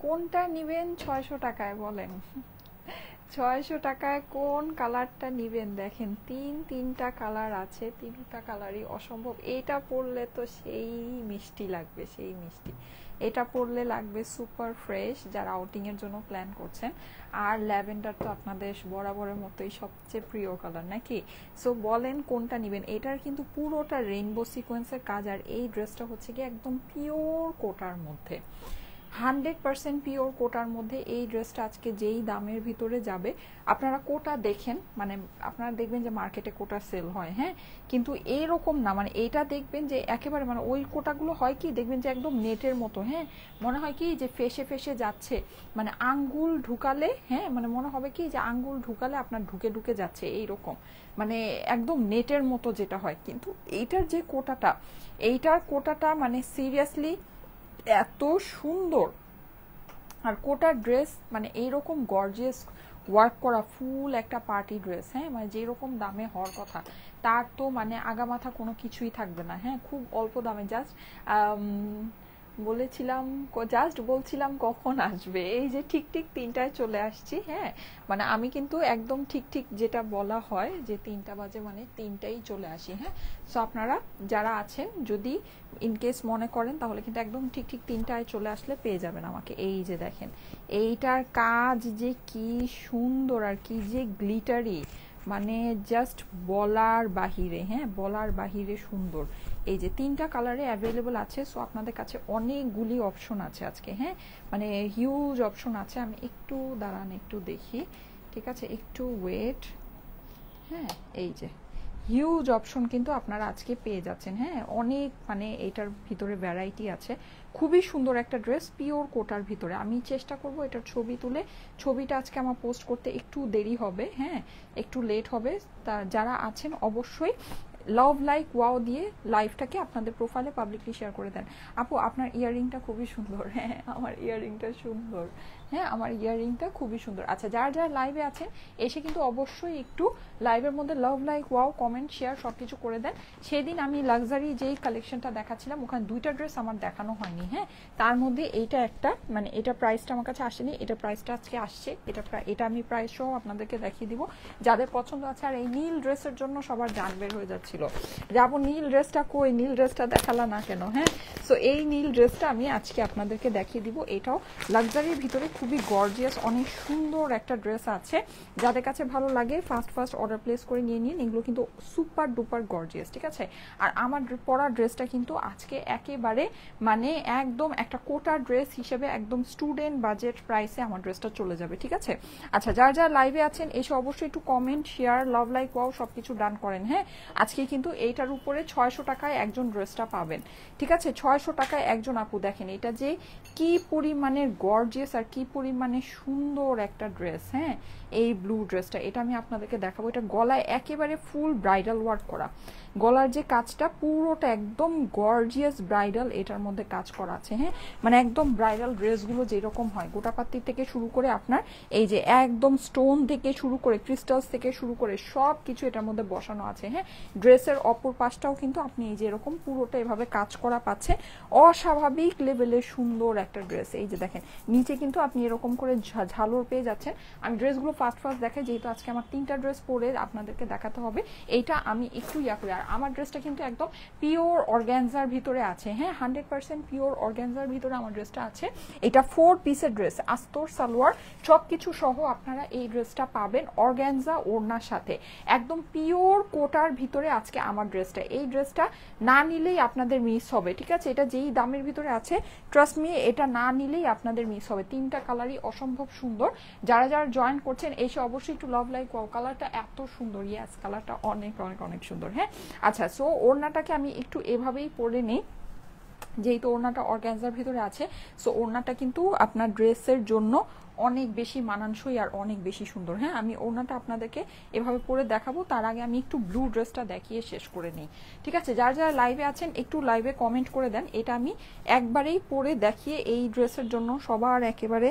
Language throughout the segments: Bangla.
কোনটা নিবেন ৬০০ টাকায় বলেন? ৬০০ টাকায় কোন কালারটা নিবেন? দেখেন তিনটা কালার আছে, তিনটা কালারই অসম্ভব। এইটা পরলে তো সেই মিষ্টি লাগবে, সেই মিষ্টি। এটা পরলে লাগবে সুপার ফ্রেশ যারা আউটিং এর জন্য প্ল্যান করছেন। আর ল্যাভেন্ডার তো আপনাদের বরাবরের মতোই সবচেয়ে প্রিয় কালার নাকি? সো বলেন কোনটা নিবেন। এটার কিন্তু পুরোটা রেইনবো সিকোয়েন্সের কাজ, আর এই ড্রেসটা হচ্ছে কি একদম পিওর কোটার মধ্যে, 100% পিওর কোটার মধ্যে এই ড্রেসটা আজকে যেই দামের ভিতরে যাবে। আপনারা কোটা দেখেন, মানে আপনারা দেখবেন যে মার্কেটে কোটা সেল হয়, হ্যাঁ, কিন্তু এইরকম না, মানে এইটা দেখবেন যে একেবারে মানে ওই কোটাগুলো হয় কি দেখবেন যে একদম নেটের মতো, হ্যাঁ, মনে হয় কি যে ফেসে ফেসে যাচ্ছে, মানে আঙ্গুল ঢুকালে, হ্যাঁ, মানে মনে হবে কি যে আঙ্গুল ঢুকালে আপনার ঢুকে ঢুকে যাচ্ছে এইরকম, মানে একদম নেটের মতো যেটা হয়। কিন্তু এইটার যে কোটাটা, এইটার কোটাটা মানে সিরিয়াসলি এত সুন্দর। আর কোটার ড্রেস মানে এইরকম গর্জিয়াস ওয়ার্ক করা ফুল একটা পার্টি ড্রেস, হ্যাঁ, মানে যেরকম দামে হওয়ার কথা তার তো মানে আগামাথা কোনো কিছুই থাকবে না, হ্যাঁ, খুব অল্প দামে। বলছিলাম কখন আসবে, এই যে ঠিক ঠিক 3টায় চলে আসছি, হ্যাঁ, মানে আমি কিন্তু একদম ঠিক ঠিক যেটা বলা হয় যে 3টা বাজে মানে 3টাই চলে আসি, হ্যাঁ। সো আপনারা যারা আছেন যদি ইনকেস মনে করেন তাহলে কিন্তু একদম ঠিক ঠিক 3টায় চলে আসলে পেয়ে যাবেন আমাকে। এই যে দেখেন এইটার কাজ যে কি সুন্দর আর কি যে গ্লিটারি, মানে জাস্ট বলার বাহিরে, হ্যাঁ, বলার বাহিরে সুন্দর। এই যে 3টা কালারে অ্যাভেলেবল আছে। সো আপনাদের কাছে অনেকগুলি অপশন আছে আজকে, হ্যাঁ, মানে হিউজ অপশন আছে। আমি একটু দাঁড়ান একটু দেখি, ঠিক আছে, একটু ওয়েট, হ্যাঁ, এই যে হিউজ অপশন কিন্তু আপনারা আজকে পেয়ে যাচ্ছেন, হ্যাঁ, অনেক, মানে এটার ভিতরে ভ্যারাইটি আছে। খুবই সুন্দর একটা ড্রেস পিওর কোটার ভিতরে। আমি চেষ্টা করব এটার ছবি তুলে, ছবিটা আজকে আমার পোস্ট করতে একটু দেরি হবে, হ্যাঁ, একটু লেট হবে। তা যারা আছেন অবশ্যই লাভ লাইক ওয়াও দিয়ে লাইভটাকে আপনাদের প্রোফাইলে পাবলিকলি শেয়ার করে দেন। আপু আপনার ইয়াররিংটা খুবই সুন্দর, হ্যাঁ, আমার ইয়াররিংটা সুন্দর, হ্যাঁ, আমার ইয়াররিংটা খুবই সুন্দর। আচ্ছা, যারা যারা লাইভে আছেন এসে কিন্তু অবশ্যই একটু লাইভের মধ্যে love like wow comment share সব কিছু করে দেন। সেদিন আমি লাক্সারি যেই কালেকশনটা দেখাচ্ছিলাম ওখানে 2টা ড্রেস আমার দেখানো হয়নি, হ্যাঁ, তার মধ্যে এইটা একটা, মানে এটা প্রাইসটা আমার কাছে আসেনি, এটা প্রাইসটা আজকে আসছে, এটা আমি প্রাইস সহ আপনাদেরকে দেখিয়ে দিব যাদের পছন্দ আছে। আর এই নীল ড্রেসের জন্য সবার জান বের হয়ে যাচ্ছিল, যাবো নীল ড্রেসটা কই, নীল ড্রেসটা দেখালা না কেন, হ্যাঁ। সো এই নীল ড্রেসটা আমি আজকে আপনাদেরকে দেখিয়ে দিব। এটাও লাক্সারির ভিতরে খুবই গর্জিয়াস, অনেক সুন্দর একটা ড্রেস আছে। যাদের কাছে ভালো লাগে ফার্স্ট অর্ডার প্লেস করে নিয়ে নিন, এগুলো কিন্তু সুপার ডুপার গর্জিয়াস, ঠিক আছে। আর আমার পরা ড্রেসটা কিন্তু আজকে একেবারে মানে একদম একটা কোটা ড্রেস হিসেবে একদম স্টুডেন্ট বাজেট প্রাইসে আমার ড্রেসটা চলে যাবে, ঠিক আছে। আচ্ছা, যারা যারা লাইভে আছেন এসে অবশ্যই একটু comment share love like wow সবকিছু ডান করেন, হ্যাঁ। আজকে কিন্তু এইটার উপরে 600 টাকায় একজন ড্রেসটা পাবেন, ঠিক আছে, 600 টাকায় একজন। আপু দেখেন এটা যে কি পরিমাণের গর্জিয়াস আর কি পরিমাণে সুন্দর একটা ড্রেস, হ্যাঁ, এই ব্লু ড্রেসটা, এটা আমি আপনাদেরকে দেখাবো। এটা গলায় একেবারে ফুল ব্রাইডাল ওয়ার্ক করা, গলার যে কাজটা পুরোটা একদম গর্জিয়াস ব্রাইডাল এটার মধ্যে কাজ করা আছে, হ্যাঁ, মানে একদম ব্রাইডাল ড্রেসগুলো যেরকম হয় গোটাপাত্তি থেকে শুরু করে আপনার এই যে একদম স্টোন থেকে শুরু করে ক্রিস্টালস থেকে শুরু করে সব কিছু এটার মধ্যে বসানো আছে, হ্যাঁ। ড্রেসের অপর পাশটাও কিন্তু আপনি এই যে এরকম পুরোটা এভাবে কাজ করা পাচ্ছেন, অস্বাভাবিক লেভেলের সুন্দর একটা ড্রেস। এই যে দেখেন নিচে কিন্তু আপনি এরকম করে ঝালর পেয়ে যাচ্ছেন। আমি ড্রেসগুলো ফার্স্ট দেখাই, যেহেতু আজকে আমার 3টা ড্রেস পরে আপনাদেরকে দেখাতে হবে, এইটা আমি একটু ইয়া করি। আর আমার ড্রেসটা কিন্তু একদম পিওর অর্গ্যানজার ভিতরে আছে, হ্যাঁ, 100% পিওর অর্গ্যানজার ভিতরে আমার ড্রেসটা আছে। এটা 4 পিসের ড্রেস, আস্তর সালোয়ার সব কিছু সহ আপনারা এই ড্রেসটা পাবেন অর্গ্যানজা ওড়নার সাথে, একদম পিওর কোটার ভিতরে আজকে আমার ড্রেসটা। এই ড্রেসটা না নিলেই আপনাদের মিস হবে, ঠিক আছে, এটা যেই দামের ভিতরে আছে ট্রাস্ট মি এটা না নিলেই আপনাদের মিস হবে। 3টা কালারই অসম্ভব সুন্দর। যারা যারা জয়েন করছেন এসে অবশ্যই একটু লাভ লাইক ওয়াও, কালারটা এত সুন্দর, ইয়াস কালারটা অনেক অনেক অনেক সুন্দর, হ্যাঁ। আচ্ছা, সো ওড়নাটাকে আমি একটু এভাবেই পরে নিই, যেহেতু ওড়নাটা অর্গ্যানজার ভিতরে আছে। সো ওড়নাটা কিন্তু আপনার ড্রেসের জন্য অনেক বেশি মানানসই আর অনেক বেশি সুন্দর, হ্যাঁ। আমি ওড়নাটা আপনাদেরকে এভাবে পরে দেখাবো, তার আগে আমি একটু ব্লু ড্রেসটা দেখিয়ে শেষ করে নিই, ঠিক আছে। যারা যারা লাইভে আছেন একটু লাইভে কমেন্ট করে দেন। এটা আমি একবারেই পরে দেখিয়ে এই ড্রেসের জন্য সবার একেবারে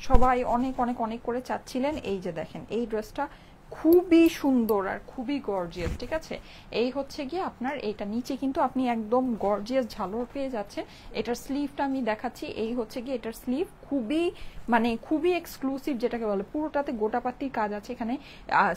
সবাই অনেক অনেক অনেক করে চাচ্ছিলেন। এই যে দেখেন এই ড্রেসটা খুবই সুন্দর আর খুবই গর্জিয়াস, ঠিক আছে। এই হচ্ছে গিয়ে আপনার এটা নিচে কিন্তু আপনি একদম গর্জিয়াস ঝালর পেয়ে যাচ্ছেন। এটার স্লিভটা আমি দেখাচ্ছি, এই হচ্ছে গিয়ে এটার স্লিভ, খুবই মানে খুবই এক্সক্লুসিভ যেটাকে বলে, পুরোটাতে গোটাপাতির কাজ আছে এখানে,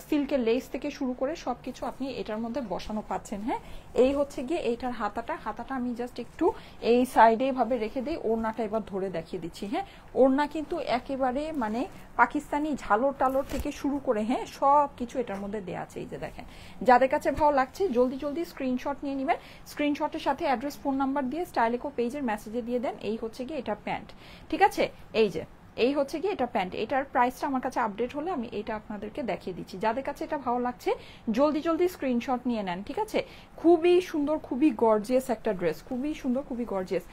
সিল্কের লেস থেকে শুরু করে সবকিছু আপনি এটার মধ্যে বসানো পাচ্ছেন। হ্যাঁ, এই হচ্ছে গিয়ে এইটার হাতাটা আমি জাস্ট একটু এই সাইডে ভাবে রেখে দিই, ওড়নাটা এবার ধরে দেখিয়ে দিচ্ছি। হ্যাঁ, ওড়না কিন্তু একেবারে মানে পাকিস্তানি ঝালর টালর থেকে শুরু করে হ্যাঁ সব কিছু এটার মধ্যে দেওয়া আছে। এই যে দেখেন, যাদের কাছে ভালো লাগছে জলদি জলদি স্ক্রিনশট নিয়ে নেবেন, স্ক্রিনশটের সাথে অ্যাড্রেস ফোন নাম্বার দিয়ে স্টাইলেকো পেজের মেসেজে দিয়ে দেন। এই হচ্ছে গিয়ে এটা প্যান্ট, ঠিক আছে। এই যে এই হচ্ছে কি এটা প্যান্ট, এটার প্রাইসটা আমার কাছে আপডেট হলে আমি এটা আপনাদেরকে দেখিয়ে দিচ্ছি। যাদের কাছে এটা ভালো লাগছে জলদি জলদি স্ক্রিনশট নিয়ে নেন, ঠিক আছে। খুবই সুন্দর, খুবই গর্জিয়াস একটা ড্রেস, খুবই সুন্দর, খুবই গর্জিয়াস।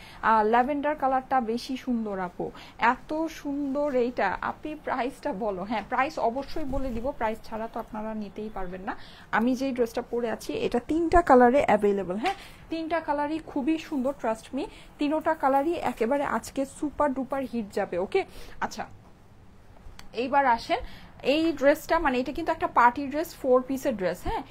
ল্যাভেন্ডার কালারটা বেশি সুন্দর আপু, এত সুন্দর এইটা। আপনি প্রাইসটা বলো। হ্যাঁ, প্রাইস অবশ্যই বলে দিব, প্রাইস ছাড়া তো আপনারা নিতেই পারবেন না। আমি যেই ড্রেসটা পরে আছি এটা 3টা কালারে অ্যাভেলেবল। হ্যাঁ, 3টা কালারই খুবই সুন্দর, ট্রাস্ট মি, 3টা কালারই একেবারে আজকে সুপার ডুপার হিট যাবে। ওকে, আচ্ছা এইবার আসেন এই ড্রেসটা, মানে এটা কিন্তু একটা পার্টি ড্রেস, 4 পিসের ড্রেস। হ্যাঁ,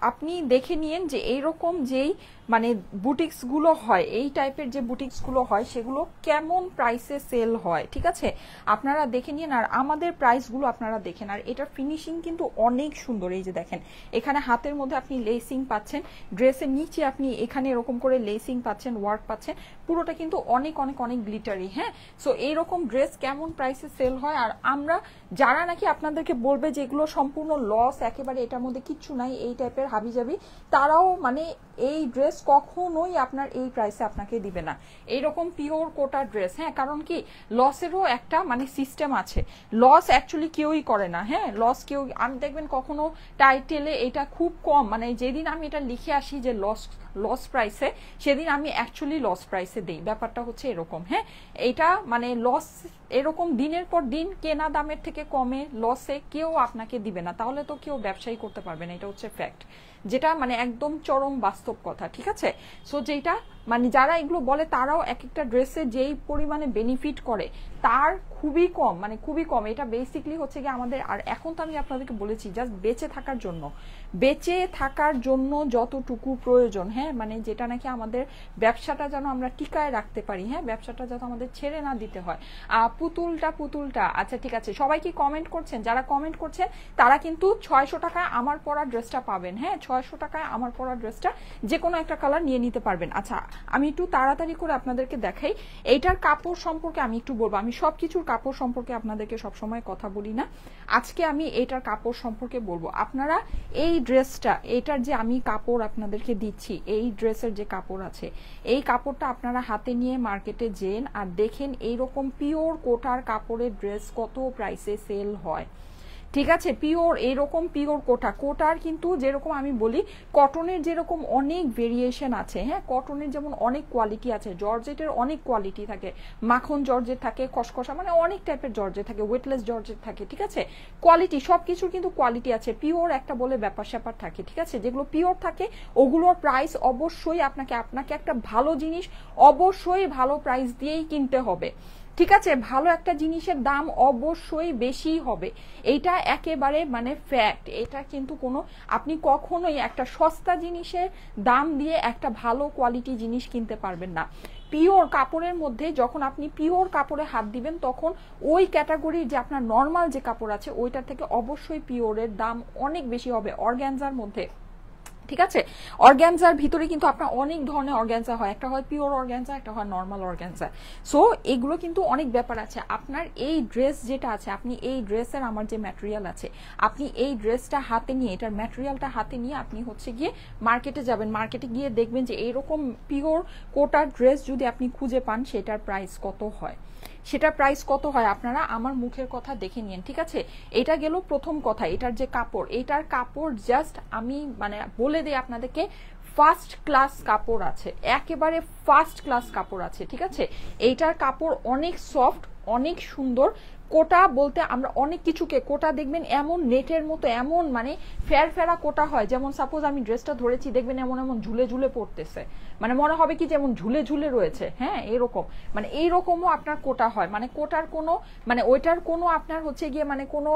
আপনি দেখে নিয়েন যে এইরকম যেই মানে বুটিক্স গুলো হয়, এই টাইপের যে বুটিক্স গুলো হয় সেগুলো কেমন প্রাইসে সেল হয়, ঠিক আছে। আপনারা দেখে নিন আর আমাদের প্রাইস গুলো আপনারা দেখেন। আর এটার ফিনিশিং কিন্তু অনেক সুন্দর। এই যে দেখেন, এখানে হাতের মধ্যে আপনি লেসিং পাচ্ছেন, ড্রেসের নিচে আপনি এখানে এরকম করে লেসিং পাচ্ছেন, ওয়ার্ক পাচ্ছেন, পুরোটা কিন্তু অনেক অনেক অনেক গ্লিটারি। হ্যাঁ, সো এইরকম ড্রেস কেমন প্রাইসে সেল হয়, আর আমরা যারা নাকি আপনাদেরকে বলবে যে এগুলো সম্পূর্ণ লস, একেবারে এটার মধ্যে কিচ্ছু নাই, এই টাইপের হাবিজাবি, তারাও মানে এই ড্রেস কখনোই আপনার এই প্রাইসে আপনাকে দিবে না, এইরকম পিওর কোটা ড্রেস। হ্যাঁ, কারণ কি লসেরও একটা মানে সিস্টেম আছে, লস অ্যাকচুয়ালি কেউই করে না। হ্যাঁ, লস কেউ, আমি দেখবেন কখনো টাইটেলে এটা খুব কম, মানে যেদিন আমি এটা লিখে আসি যে লস প্রাইসে, সেদিন আমি অ্যাকচুয়ালি লস প্রাইসে দিই, ব্যাপারটা হচ্ছে এরকম। হ্যাঁ, এটা মানে লস এরকম দিনের পর দিন কেনা দামের থেকে কমে লসে কেউ আপনাকে দিবে না, তাহলে তো কেউ ব্যবসায়ী করতে পারবে না, এটা হচ্ছে ফ্যাক্ট, যেটা মানে একদম চরম বাস্তব কথা, ঠিক আছে। সো যেটা মানে যারা এগুলো বলে তারাও এক একটা ড্রেসে যেই পরিমাণে বেনিফিট করে তার খুবই কম, মানে খুবই কম। এটা বেসিকলি হচ্ছে কি আমাদের, আর এখন তো আমি আপনাদেরকে বলেছি জাস্ট বেঁচে থাকার জন্য যতটুকু প্রয়োজন। হ্যাঁ, মানে যেটা নাকি আমাদের ব্যবসাটা যেন আমরা টিকায় রাখতে পারি, হ্যাঁ, ব্যবসাটা যাতে আমাদের ছেড়ে না দিতে হয়। পুতুলটা আচ্ছা ঠিক আছে, সবাই কি কমেন্ট করছেন? যারা কমেন্ট করছেন তারা কিন্তু 600 টাকায় আমার পরা ড্রেসটা পাবেন। হ্যাঁ, 600 টাকায় আমার পরা ড্রেসটা যে কোনো একটা কালার নিয়ে নিতে পারবেন। আচ্ছা, আমি একটু তাড়াতাড়ি করে আপনাদেরকে দেখাই এইটার কাপড় সম্পর্কে আমি একটু বলবো। আমি সবকিছুর কাপড় সম্পর্কে আপনাদেরকে সবসময় কথা বলি না, আজকে আমি এইটার কাপড় সম্পর্কে বলবো। আপনারা এই ড্রেসটা, এটার যে আমি কাপড় আপনাদেরকে দিচ্ছি, এই ড্রেসের যে কাপড় আছে, এই কাপড়টা আপনারা হাতে নিয়ে মার্কেটে যেন আর দেখেন এইরকম পিওর কোটার কাপড়ের ড্রেস কত প্রাইসে সেল হয়, ঠিক আছে। পিওর এরকম পিওর কোটার কিন্তু যেরকম আমি বলি কটনের যেরকম অনেক ভেরিয়েশন আছে। হ্যাঁ, কটনের যেমন অনেক কোয়ালিটি আছে, জর্জেটের অনেক কোয়ালিটি থাকে, মাখন জর্জেট থাকে, খসখসা, মানে অনেক টাইপের জর্জেট থাকে, ওয়েটলেস জর্জেট থাকে, ঠিক আছে। কোয়ালিটি সবকিছুর কিন্তু কোয়ালিটি আছে, পিওর একটা বলে ব্যাপার স্যাপার থাকে, ঠিক আছে। যেগুলো পিওর থাকে ওগুলোর প্রাইস অবশ্যই আপনাকে একটা ভালো জিনিস অবশ্যই ভালো প্রাইস দিয়েই কিনতে হবে, ঠিক আছে। ভালো একটা জিনিসের দাম অবশ্যই বেশি হবে, এইটা একেবারে মানে ফ্যাক্ট। এটা কিন্তু কোনো, আপনি কখনোই একটা সস্তা জিনিসের দাম দিয়ে একটা ভালো কোয়ালিটি জিনিস কিনতে পারবেন না। পিওর কাপড়ের মধ্যে যখন আপনি পিওর কাপড়ে হাত দিবেন তখন ওই ক্যাটাগরির যে আপনার নর্মাল যে কাপড় আছে ওইটার থেকে অবশ্যই পিওরের দাম অনেক বেশি হবে। অর্গানজার মধ্যে, ঠিক আছে, অর্গানজার ভিতরে কিন্তু আপনার অনেক ধরনের অর্গানজা হয়, একটা হয় পিওর অর্গানজা, একটা হয় নর্মাল অর্গানজা। সো এগুলো কিন্তু অনেক ব্যাপার আছে। আপনার এই ড্রেস যেটা আছে, আপনি এই ড্রেসের আমার যে ম্যাটেরিয়াল আছে, আপনি এই ড্রেসটা হাতে নিয়ে, এটার ম্যাটেরিয়ালটা হাতে নিয়ে আপনি হচ্ছে গিয়ে মার্কেটে যাবেন, মার্কেটে গিয়ে দেখবেন যে এইরকম পিওর কোটার ড্রেস যদি আপনি খুঁজে পান সেটার প্রাইস কত হয়, আপনারা আমার মুখের কথা দেখে নিন, ঠিক আছে। এটা গেল প্রথম কথা, এটার যে কাপড়, এটার কাপড় জাস্ট আমি মানে বলে দিই আপনাদেরকে, ফার্স্ট ক্লাস কাপড় আছে, একেবারে ফার্স্ট ক্লাস কাপড় আছে, ঠিক আছে। এইটার কাপড় অনেক সফট, অনেক সুন্দর। কোটা বলতে আমরা অনেক কিছুকে, কোটা দেখবেন এমন নেটের মতো এমন মানে ফেয়ার ফেরা কোটা হয়, যেমন সাপোজ আমি ড্রেসটা ধরেছি দেখবেন এমন এমন ঝুলে ঝুলে পড়তেছে, মানে মনে হবে কি যেমন ঝুলে ঝুলে রয়েছে, হ্যাঁ এরকম, মানে এইরকমও আপনার কোটা হয়, মানে কোটার কোনো মানে ওইটার কোনো আপনার হচ্ছে গিয়ে মানে কোনো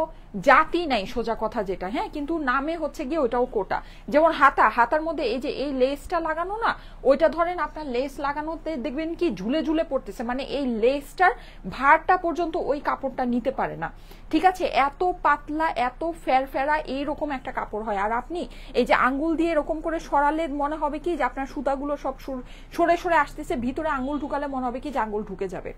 জাতি নাই সোজা কথা যেটা, হ্যাঁ কিন্তু নামে হচ্ছে গিয়ে ওইটাও কোটা। যেমন হাতার মধ্যে এই যে এই লেসটা লাগানো না, ওইটা ধরেন আপনার লেস লাগানোতে দেখবেন কি ঝুলে ঝুলে পড়তেছে, মানে এই লেসটার ভারটা পর্যন্ত ওই কাপড়টা নিতে পারে না, ঠিক আছে, এত পাতলা এত ফেরফেরা এইরকম একটা কাপড় হয়। আর আপনি এই যে আঙ্গুল দিয়ে এরকম করে সরালে মনে হবে কি যে আপনার সুতাগুলো সব সরে সরে আসতেছে, ভিতরে আঙ্গুল ঢুকালে মনে হবে কি যে আঙ্গুল ঢুকে যাবে।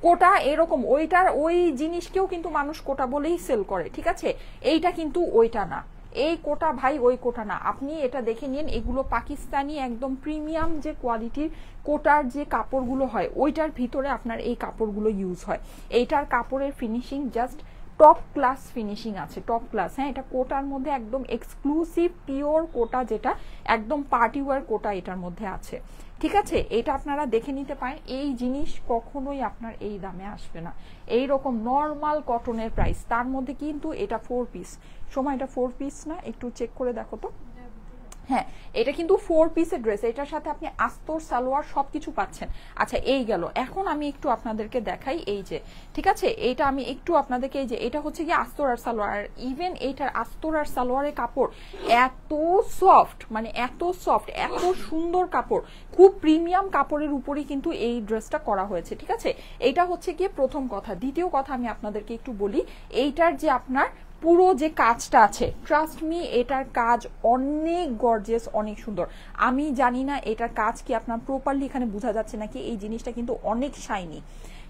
কোটা এরকম, ওইটার ওই জিনিসকেও কিন্তু মানুষ কোটা বলেই সেল করে, ঠিক আছে, এইটা কিন্তু ওইটা না, এই কোটা ভাই ওই কোটা না, আপনি এটা দেখে নিন, এগুলো পাকিস্তানি একদম প্রিমিয়াম যে কোয়ালিটির কোটার যে কাপড়গুলো হয় ওইটার ভিতরে আপনার এই কাপড়গুলো ইউজ হয়। এইটার কাপড়ের finishing just top class finishing আছে, টপ ক্লাস, হ্যাঁ এটা কোটার মধ্যে একদম এক্সক্লুসিভ পিওর কোটা, যেটা একদম পার্টি ওয়্যার কোটা এটার মধ্যে আছে, ঠিক আছে, এটা আপনারা দেখে নিতে পারেন। এই জিনিস কখনোই আপনার এই দামে আসবে না, এই রকম নর্মাল কটনের প্রাইস, তার মধ্যে কিন্তু এটা 4 পিস, সময় এটা 4 পিস না, একটু চেক করে দেখো তো, হ্যাঁ এটা কিন্তু 4 পিসের ড্রেস, এটার সাথে আপনি আস্তর সালোয়ার সবকিছু পাচ্ছেন। আচ্ছা এই গেল, এখন আমি একটু আপনাদেরকে দেখাই এই যে, ঠিক আছে, এটা আমি একটু আপনাদেরকে এই যে এটা হচ্ছে কি আস্তর আর সালোয়ার, ইভেন এইটার আস্তর আর সালোয়ারের কাপড় এত সফট, মানে এত সফট এত সুন্দর কাপড়, খুব প্রিমিয়াম কাপড়ের উপরেই কিন্তু এই ড্রেসটা করা হয়েছে, ঠিক আছে, এইটা হচ্ছে গিয়ে প্রথম কথা। দ্বিতীয় কথা আমি আপনাদেরকে একটু বলি, এইটার যে আপনার পুরো যে কাজটা আছে, ট্রাস্ট মি এটার কাজ অনেক গর্জিয়াস, অনেক সুন্দর। আমি জানি না এটার কাজ কি আপনার প্রপারলি এখানে বোঝা যাচ্ছে নাকি, এই জিনিসটা কিন্তু অনেক শাইনি,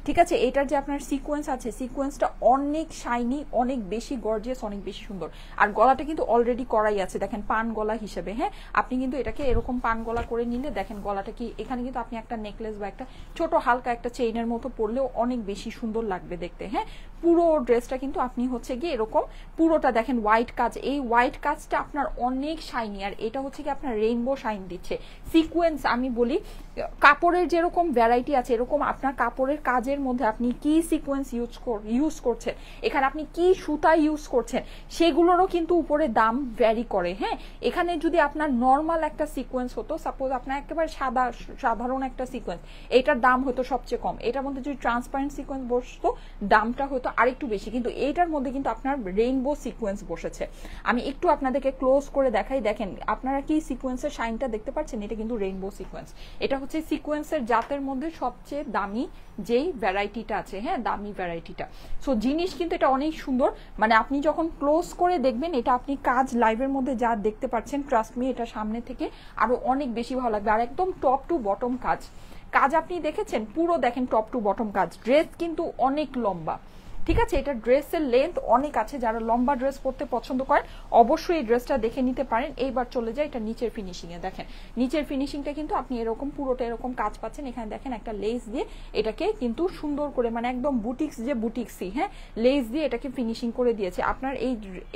ঠিক আছে, এটার যে আপনার সিকোয়েন্স আছে সিকোয়েন্সটা অনেক শাইনি, অনেক বেশি গর্জিয়াস, অনেক বেশি সুন্দর। আর গলাটা কিন্তু অলরেডি করাই আছে, দেখেন পান গলা হিসেবে, হ্যাঁ আপনি কিন্তু এটাকে এরকম পান গলা করে নিলে দেখেন গলাটা কি, এখানে কিন্তু আপনি একটা নেকলেস বা একটা ছোট হালকা একটা চেইনের মতো পরলেও অনেক বেশি সুন্দর লাগবে দেখতে, হ্যাঁ পুরো ড্রেসটা কিন্তু আপনি হচ্ছে গিয়ে এরকম পুরোটা দেখেন হোয়াইট কাজ, এই হোয়াইট কাজটা আপনার অনেক শাইনি, আর এটা হচ্ছে কি আপনার রেইনবো শাইন দিচ্ছে। সিকোয়েন্স আমি বলি কাপড়ের যেরকম ভ্যারাইটি আছে, এরকম আপনার কাপড়ের কাজের মধ্যে আপনি কি সিকোয়েন্স ইউজ করছেন, এখানে আপনি কি সুতা ইউজ করছেন, সেগুলোরও কিন্তু উপরে দাম ভ্যারি করে, হ্যাঁ এখানে যদি আপনার নর্মাল একটা সিকোয়েন্স হতো, সাপোজ আপনার একেবারে সাধারণ একটা সিকোয়েন্স, এটার দাম হতো সবচেয়ে কম, এটার মধ্যে যদি ট্রান্সপারেন্ট সিকোয়েন্স বসতো দামটা হতো আরেকটু বেশি, কিন্তু এইটার মধ্যে কিন্তু আপনার রেইনবো সিকোয়েন্স বসেছে। আমি একটু আপনাদেরকে ক্লোজ করে দেখাই, দেখেন আপনারা কি সিকোয়েন্সের শাইনটা দেখতে পাচ্ছেন, এটা কিন্তু রেইনবো সিকোয়েন্স, এটা হচ্ছে সিকোয়েন্সের জাতের মধ্যে সবচেয়ে দামি যেই ভ্যারাইটিটা আছে, হ্যাঁ দামি ভ্যারাইটিটা। সো জিনিস কিন্তু এটা অনেক সুন্দর, মানে আপনি যখন ক্লোজ করে দেখবেন এটা আপনি কাজ লাইভের মধ্যে যা দেখতে পাচ্ছেন, ট্রাস্ট মি এটা সামনে থেকে আরো অনেক বেশি ভালো লাগবে। আর একদম টপ টু বটম কাজ আপনি দেখেছেন পুরো, দেখেন টপ টু বটম কাজ, ড্রেস কিন্তু অনেক লম্বা, ঠিক আছে, এটা ড্রেসের লেন্থ অনেক আছে, যারা লম্বা ড্রেস পরতে পছন্দ করেন অবশ্যই এই ড্রেসটা দেখে নিতে পারেন। এইবার চলে যায় এটা নিচের ফিনিশিং এ, দেখেন নিচের ফিনিশিংটা কিন্তু আপনি এরকম পুরোটা এরকম কাজ পাচ্ছেন, এখানে দেখেন একটা লেস দিয়ে এটাকে কিন্তু সুন্দর করে, মানে একদম বুটিক্স যে বুটিক্সই, হ্যাঁ লেস দিয়ে এটাকে ফিনিশিং করে দিয়েছে। আপনার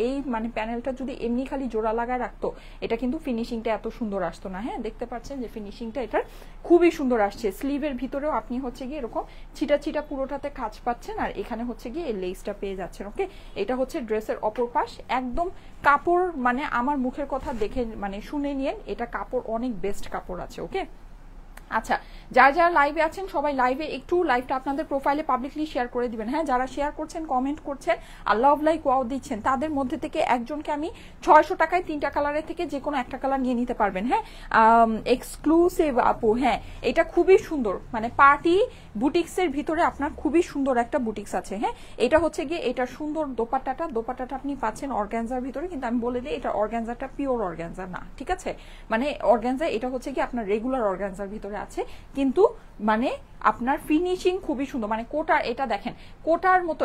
এই মানে প্যানেলটা যদি এমনি খালি জোড়া লাগায় রাখতো, এটা কিন্তু ফিনিশিংটা এত সুন্দর আসতো না, হ্যাঁ দেখতে পাচ্ছেন যে ফিনিশিংটা এটার খুবই সুন্দর আসছে। স্লিভের ভিতরেও আপনি হচ্ছে গিয়ে এরকম ছিটা ছিটা পুরোটাতে কাজ পাচ্ছেন, আর এখানে হচ্ছে গিয়ে এই লেসটা পেয়ে যাচ্ছেন। ওকে, এটা হচ্ছে ড্রেসের অপর পাশ, একদম কাপড় মানে আমার মুখের কথা দেখে মানে শুনে নিয়েন, এটা কাপড় অনেক বেস্ট কাপড় আছে। ওকে, আচ্ছা যারা যারা লাইভে আছেন সবাই লাইভে একটু লাইভটা আপনাদের প্রোফাইলে পাবলিকলি শেয়ার করে দিবেন, হ্যাঁ যারা শেয়ার করছেন কমেন্ট করছেন আর লাভ লাইক ওয়াও দিচ্ছেন, তাদের মধ্যে থেকে একজনকে আমি 600 টাকায় 3টা কালারের থেকে যে কোনো একটা কালার নিয়ে নিতে পারবেন, হ্যাঁ এক্সক্লুসিভ আপু, হ্যাঁ এটা খুবই সুন্দর, মানে পার্টি বুটিক্সের ভিতরে আপনার খুবই সুন্দর একটা বুটিক্স আছে, হ্যাঁ এটা হচ্ছে গিয়ে এটা সুন্দর দোপাট্টাটা আপনি পাচ্ছেন অর্গানজার ভিতরে, কিন্তু আমি বলে দিই এটা অর্গানজাটা পিওর অর্গানজা না, ঠিক আছে, মানে অর্গানজা এটা হচ্ছে কি আপনার রেগুলার অর্গানজার ভিতরে আছে, কিন্তু মানে আপনার ফিনিশিং খুবই সুন্দর, মানে কোটা এটা দেখেন কোটার মতো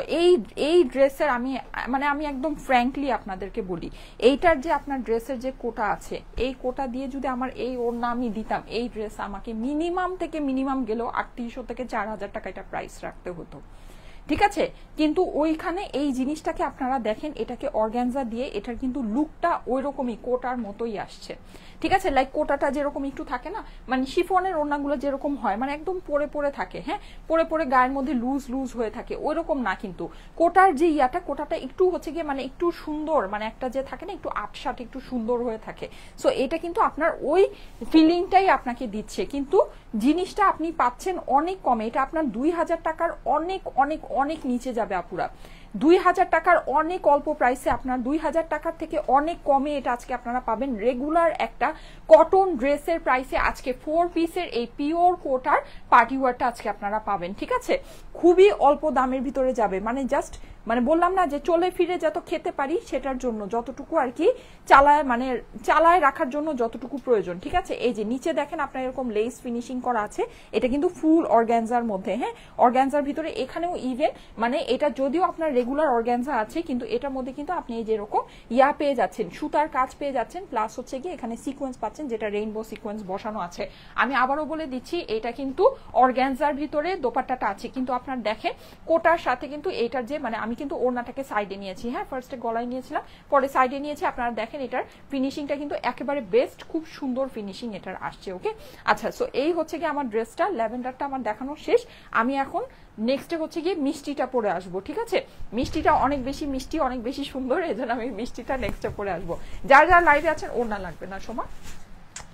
এই ড্রেসের আমি একদম ফ্র্যাঙ্কলি আপনাদেরকে বলি, এইটার যে আপনার ড্রেসের যে কোটা আছে, এই কোটা দিয়ে যদি আমার এই ওড়না আমি দিতাম, এই ড্রেস আমাকে মিনিমাম থেকে মিনিমাম গেলেও 3800 থেকে 4000 টাকা এটা প্রাইস রাখতে হতো, ঠিক আছে, কিন্তু ওইখানে এই জিনিসটাকে আপনারা দেখেন, এটাকে অর্গানজা দিয়ে এটার কিন্তু লুকটা ওই রকমই কোটার মতোই আসছে। ঠিক আছে, লাইক কোটাটা যেরকম একটু থাকে না, মানে শিফনের ওড়নাগুলো যেরকম হয়, মানে একদম পরে পরে থাকে, হ্যাঁ পরে পরে গায়ের মধ্যে লুজ লুজ হয়ে থাকে, ওই রকম না কিন্তু কোটার যে ইয়াটা, কোটাটা একটু হচ্ছে গিয়ে মানে একটু সুন্দর, মানে একটা যে থাকে না একটু আটসাট একটু সুন্দর হয়ে থাকে। সো এটা কিন্তু আপনার ওই ফিলিংটাই আপনাকে দিচ্ছে, কিন্তু জিনিসটা আপনি পাচ্ছেন অনেক কমে। এটা আপনার 2000 টাকার অনেক অনেক অনেক নিচে যাবে আপুরা। 2000 টাকার অনেক অল্প প্রাইসে, আপনার 2000 টাকার থেকে অনেক কমে এটা আজকে আপনারা পাবেন রেগুলার একটা কটন ড্রেসের প্রাইসে। আজকে 4 পিসের এই পিওর কোটার পার্টি ওয়ারটা আজকে আপনারা পাবেন। ঠিক আছে, খুবই অল্প দামের ভিতরে যাবে, মানে জাস্ট মানে বললাম না যে চলে ফিরে যত খেতে পারি সেটার জন্য যতটুকু আর কি চালায়, মানে চালায় রাখার জন্য যতটুকু প্রয়োজন। ঠিক আছে, এই যে নিচে দেখেন আপনার এরকম লেস ফিনিশিং করা আছে, এটা কিন্তু ফুল অর্গানজার মধ্যে, হ্যাঁ অর্গানজার ভিতরে এখানেও ইভেন মানে এটা যদিও আপনার রেগুলার অর্গানজা আছে, কিন্তু এটার মধ্যে কিন্তু আপনি এই যেরকম ইয়া পেয়ে যাচ্ছেন, সুতার কাজ পেয়ে যাচ্ছেন, প্লাস হচ্ছে গিয়ে এখানে সিকোয়েন্স পাচ্ছেন, যেটা রেইনবো সিকোয়েন্স বসানো আছে। আমি আবারও বলে দিচ্ছি, এটা কিন্তু অর্গানজার ভিতরে দোপাট্টাটা আছে, কিন্তু আপনার দেখেন কোটার সাথে কিন্তু এটার যে মানে আমি কিন্তু ওড়নাটাকে সাইডে নিয়েছি, হ্যাঁ ফার্স্টে গলায় নিয়েছিলাম, পরে সাইডে নিয়েছি। আপনারা দেখেন এটার ফিনিশিংটা কিন্তু একেবারে বেস্ট, খুব সুন্দর ফিনিশিং এটার আসছে। ওকে, আচ্ছা সো এই হচ্ছে গিয়ে আমার ড্রেসটা, ল্যাভেন্ডারটা আমার দেখানো শেষ। আমি এখন নেক্সটে হচ্ছে গিয়ে মিষ্টিটা পরে আসবো। ঠিক আছে, মিষ্টিটা অনেক বেশি মিষ্টি, অনেক বেশি সুন্দর, এই জন্য আমি মিষ্টিটা নেক্সটে পরে আসবো। যারা যারা লাইভে আছেন ওড়না লাগবে না, সময়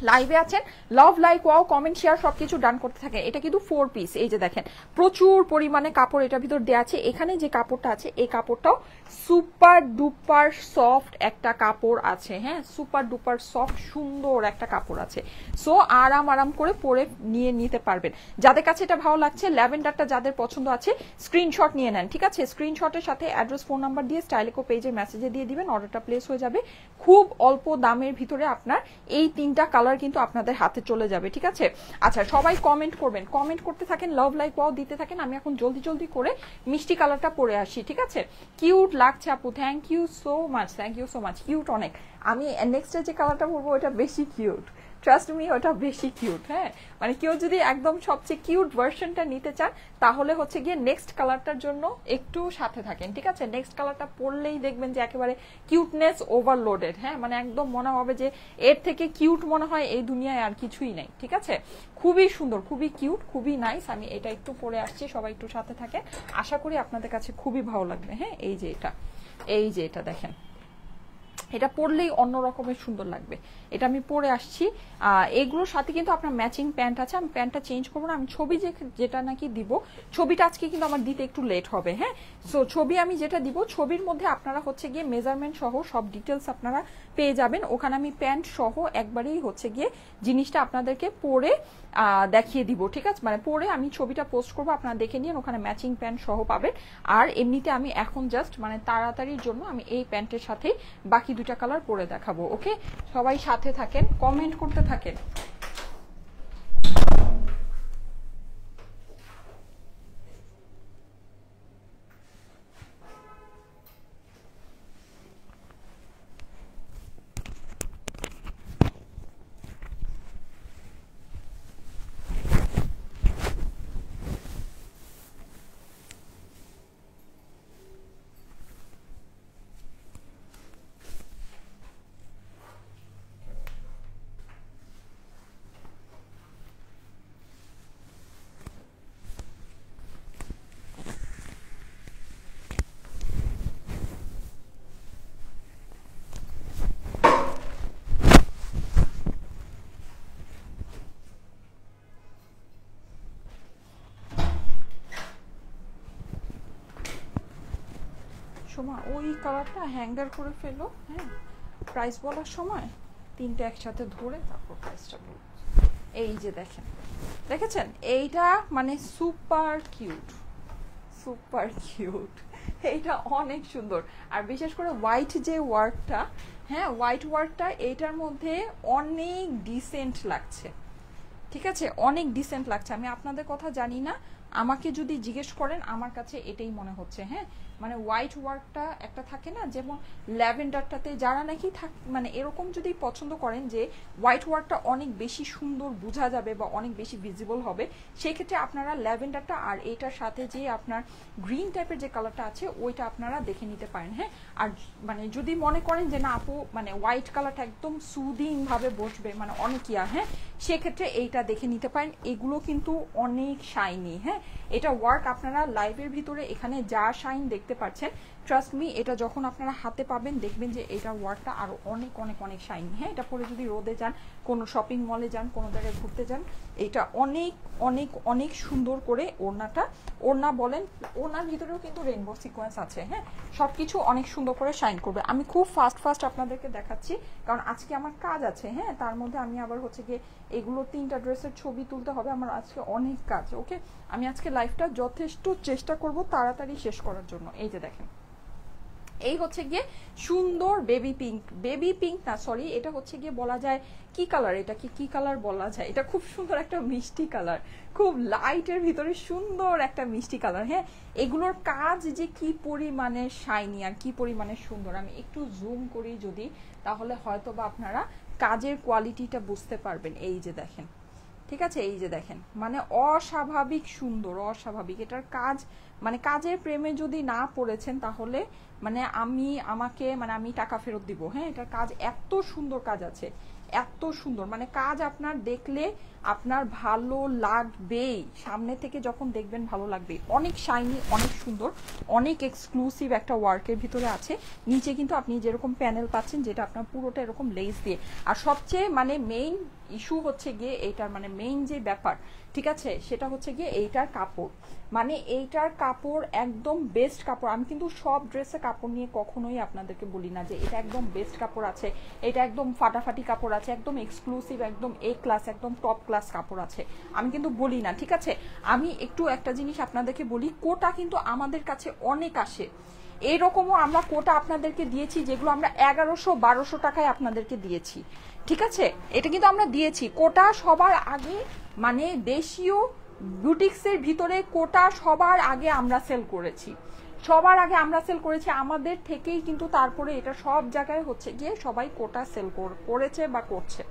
লাইভে আছেন love like wow comment share সবকিছু ডান করতে থাকে। এটা কিন্তু 4 পিস, এই যে দেখেন প্রচুর পরিমাণে কাপড় এটার ভিতর দেওয়া আছে। এখানে যে কাপড়টা আছে এই কাপড়টাও সুপার ডুপার সফট একটা কাপড় আছে, হ্যাঁ সুপার ডুপার সফট সুন্দর একটা কাপড় আছে। সো আরাম আরাম করে পরে নিয়ে নিতে পারবেন। যাদের কাছে এটা ভালো লাগছে, ল্যাভেন্ডারটা যাদের পছন্দ আছে স্ক্রিনশট নিয়ে নেন। ঠিক আছে, স্ক্রিনশটের সাথে অ্যাড্রেস ফোন নাম্বার দিয়ে স্টাইলিকো পেজের মেসেজে দিয়ে দিবেন, অর্ডারটা প্লেস হয়ে যাবে। খুব অল্প দামের ভিতরে আপনার এই 3টা কালার কিন্তু আপনাদের হাতে চলে যাবে। ঠিক আছে, আচ্ছা সবাই কমেন্ট করবেন, কমেন্ট করতে থাকেন, লাভ লাইক ওয়াও দিতে থাকেন। আমি এখন জলদি জলদি করে মিষ্টি কালারটা পরে আসি। ঠিক আছে, কিউট লাগছে আপু, thank you so much, thank you so much, cute অনেক। আমি নেক্সট যে কালারটা পরবো ওটা বেশি কিউট, ট্রাস্ট মি ওটা বেশি কিউট। হ্যাঁ মানে কেউ যদি একদম সবচেয়ে কিউট ভার্সনটা নিতে চান তাহলে হচ্ছে গিয়ে নেক্সট কালারটার জন্য একটু সাথে থাকেন। ঠিক আছে, নেক্সট কালারটা পরলেই দেখবেন যে একেবারে কিউটনেস ওভারলোডেড, হ্যাঁ মানে একদম মনে হবে যে এর থেকে কিউট মনে হয় এই দুনিয়ায় আর কিছুই নাই। ঠিক আছে, খুবই সুন্দর, খুবই কিউট, খুবই নাইস। আমি এটা একটু পরে আসছি, সবাই একটু সাথে থাকে, আশা করি আপনাদের কাছে খুবই ভালো লাগবে। হ্যাঁ এই যে এটা, এই যে এটা দেখেন, এটা পরলেই অন্য রকমের সুন্দর লাগবে। এটা আমি পরে আসছি। এগুলোর সাথে কিন্তু আপনার ম্যাচিং প্যান্ট আছে, আমি প্যান্টটা চেঞ্জ করবো না। আমি ছবি যেটা নাকি দিব, ছবিটা আজকে কিন্তু আমার দিতে একটু লেট হবে। হ্যাঁ সো ছবি আমি যেটা দিব, ছবির মধ্যে আপনারা হচ্ছে গিয়ে মেজারমেন্ট সহ সব ডিটেলস আপনারা পেয়ে যাবেন। ওখানে আমি প্যান্ট সহ একবারেই হচ্ছে গিয়ে জিনিসটা আপনাদেরকে পরে দেখিয়ে দিব। ঠিক আছে, মানে পরে আমি ছবিটা পোস্ট করবো, আপনারা দেখে নিন, ওখানে ম্যাচিং প্যান্ট সহ পাবেন। আর এমনিতে আমি এখন জাস্ট মানে তাড়াতাড়ির জন্য আমি এই প্যান্টের সাথে বাকি 2টা কালার পরে দেখাবো। ওকে, সবাই সাথে থাকেন, কমেন্ট করতে থাকেন। সোমা ওই কালারটা হ্যাঙ্গার করে ফেলো, হ্যাঁ প্রাইস বলার সময় 3টা একসাথে ধরে তারপর প্রাইসটা বলবো। এই যে দেখেন, দেখেছেন এইটা মানে সুপার কিউট, সুপার কিউট, এইটা অনেক সুন্দর। আর বিশেষ করে হোয়াইট যে ওয়ার্কটা, হ্যাঁ হোয়াইট ওয়ার্কটা এইটার মধ্যে অনেক ডিসেন্ট লাগছে। ঠিক আছে, অনেক ডিসেন্ট লাগছে। আমি আপনাদের কথা জানি না, আমাকে যদি জিজ্ঞেস করেন আমার কাছে এটাই মনে হচ্ছে। হ্যাঁ, মানে হোয়াইট ওয়ার্কটা একটা থাকে না, যেমন ল্যাভেন্ডারটাতে যারা নাকি মানে এরকম যদি পছন্দ করেন যে হোয়াইট ওয়ার্কটা অনেক বেশি সুন্দর বোঝা যাবে বা অনেক বেশি ভিজিবল হবে, সেই ক্ষেত্রে আপনারা ল্যাভেন্ডারটা আর এটার সাথে যে আপনার গ্রিন টাইপের যে কালারটা আছে ওইটা আপনারা দেখে নিতে পারেন। হ্যাঁ, আর মানে যদি মনে করেন যে না আপু মানে হোয়াইট কালারটা একদম সুদিং ভাবে বসবে মানে অনেক হ্যাঁ, সেক্ষেত্রে এইটা দেখে নিতে পারেন। এগুলো কিন্তু অনেক শাইনি। হ্যাঁ, এটা ওয়ার্ক আপনারা লাইভের ভিতরে এখানে যা শাইন দেখতে পাচ্ছেন, ট্রাস্ট মি এটা যখন আপনারা হাতে পাবেন দেখবেন যে এটা ওয়ার্কটা আরো অনেক অনেক অনেক শাইনি। হ্যাঁ, এটা পরে যদি রোদে যান, কোনো শপিং মলে যান, কোনো জায়গায় ঘুরতে যান, এটা অনেক অনেক অনেক সুন্দর করে ওড়নাটা, ওড়না বলেন, ওড়নার ভিতরেও কিন্তু রেইনবো সিকোয়েন্স আছে। হ্যাঁ, সবকিছু অনেক সুন্দর করে শাইন করবে। আমি খুব ফাস্ট আপনাদেরকে দেখাচ্ছি কারণ আজকে আমার কাজ আছে। হ্যাঁ, তার মধ্যে আমি আবার হচ্ছে গিয়ে এগুলো 3টা ড্রেসের ছবি তুলতে হবে, আমার আজকে অনেক কাজ। ওকে, আমি আজকে লাইভটা যথেষ্ট চেষ্টা করব তাড়াতাড়ি শেষ করার জন্য। এই যে দেখেন, এই হচ্ছে গিয়ে সুন্দর বেবি পিঙ্ক না সরি, এটা হচ্ছে গিয়ে বলা যায় কি কালার, এটা কি কালার বলা যায়, এটা খুব সুন্দর একটা মিষ্টি কালার, খুব লাইটের ভিতরে সুন্দর একটা মিষ্টি কালার। হ্যাঁ, এগুলোর কাজ যে কি পরিমাণে শাইনি আর কি পরিমাণে সুন্দর, আমি একটু জুম করি যদি, তাহলে হয়তো বা আপনারা কাজের কোয়ালিটিটা বুঝতে পারবেন। এই যে দেখেন, ঠিক আছে, এই যে দেখেন, মানে অস্বাভাবিক সুন্দর, অস্বাভাবিক। এটার কাজ মানে কাজের প্রেমে যদি না পড়েছেন তাহলে মানে আমি টাকা ফেরত দিব। হ্যাঁ, এটার কাজ এত সুন্দর কাজ আছে, এত সুন্দর, মানে কাজ আপনার দেখলে আপনার ভালো লাগবেই, সামনে থেকে যখন দেখবেন ভালো লাগবে। অনেক শাইনি, অনেক সুন্দর, অনেক এক্সক্লুসিভ একটা ওয়ার্কের ভিতরে আছে। নিচে কিন্তু আপনি যেরকম প্যানেল পাচ্ছেন, যেটা আপনার পুরোটা এরকম লেস দিয়ে। আর সবচেয়ে মানে মেইন ইস্যু হচ্ছে গিয়ে এইটার মানে মেইন যে ব্যাপার, ঠিক আছে, সেটা হচ্ছে গিয়ে এইটার কাপড়। মানে এইটার কাপড় একদম বেস্ট কাপড়। আমি কিন্তু সব ড্রেসে কাপড় নিয়ে কখনোই আপনাদেরকে বলি না যে এটা একদম বেস্ট কাপড় আছে, এটা একদম ফাটাফাটি কাপড় আছে, একদম এক্সক্লুসিভ, একদম এ ক্লাস, একদম টপ ক্লাস কাপড় আছে, আমি কিন্তু বলি না। ঠিক আছে, আমি একটু একটা জিনিস আপনাদেরকে বলি, কোটা কিন্তু আমাদের কাছে অনেক আসে। এইরকমও আমরা কোটা আপনাদেরকে দিয়েছি যেগুলো আমরা 1100-1200 টাকায় আপনাদেরকে দিয়েছি। ঠিক আছে, এটা কিন্তু আমরা দিয়েছি। কোটা সবার আগে মানে দেশীয় বুটিক্সের ভিতরে কোটা সবার আগে আমরা সেল করেছি, সবার আগে আমরা সেল করেছি আমাদের থেকেই, কিন্তু তারপরে এটা সব জায়গায় হচ্ছে গিয়ে সবাই কোটা সেল করেছে বা করছে।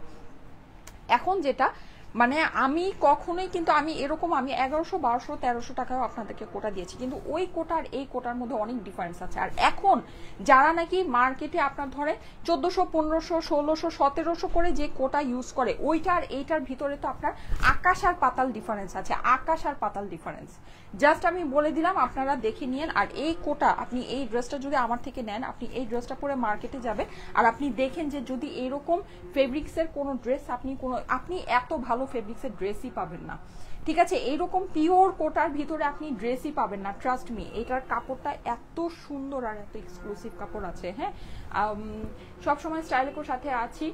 এখন যেটা মানে আমি কখনোই কিন্তু আমি 1100-1200-1300 টাকাও আপনাদেরকে কোটা দিয়েছি, কিন্তু ওই কোটার এই কোটার মধ্যে অনেক ডিফারেন্স আছে। আর এখন যারা নাকি মার্কেটে আপনার ধরে 1400, 1500, 1600, 1700 করে যে কোটা ইউজ করে, ওইটার এইটার ভিতরে তো আপনার আকাশ আর পাতাল ডিফারেন্স আছে, আকাশ আর পাতাল ডিফারেন্স। জাস্ট আমি বলে দিলাম, আপনারা দেখে নিন। আর এই কোটা আপনি এই ড্রেসটা যদি আমার থেকে নেন, আপনি এই ড্রেসটা পরে মার্কেটে যাবেন আর আপনি দেখেন যে যদি এরকম ফেব্রিক্সের কোনো ড্রেস আপনি এত ভালো ফেব্রিক্সের ড্রেসই পাবেন না। ঠিক আছে, এইরকম পিওর কোটার ভিতরে আপনি ড্রেসই পাবেন না, ট্রাস্ট মি। এটার কাপড়টা এত সুন্দর আর এত এক্সক্লুসিভ কাপড় আছে। হ্যাঁ, সবসময় স্টাইলের সাথে আছি,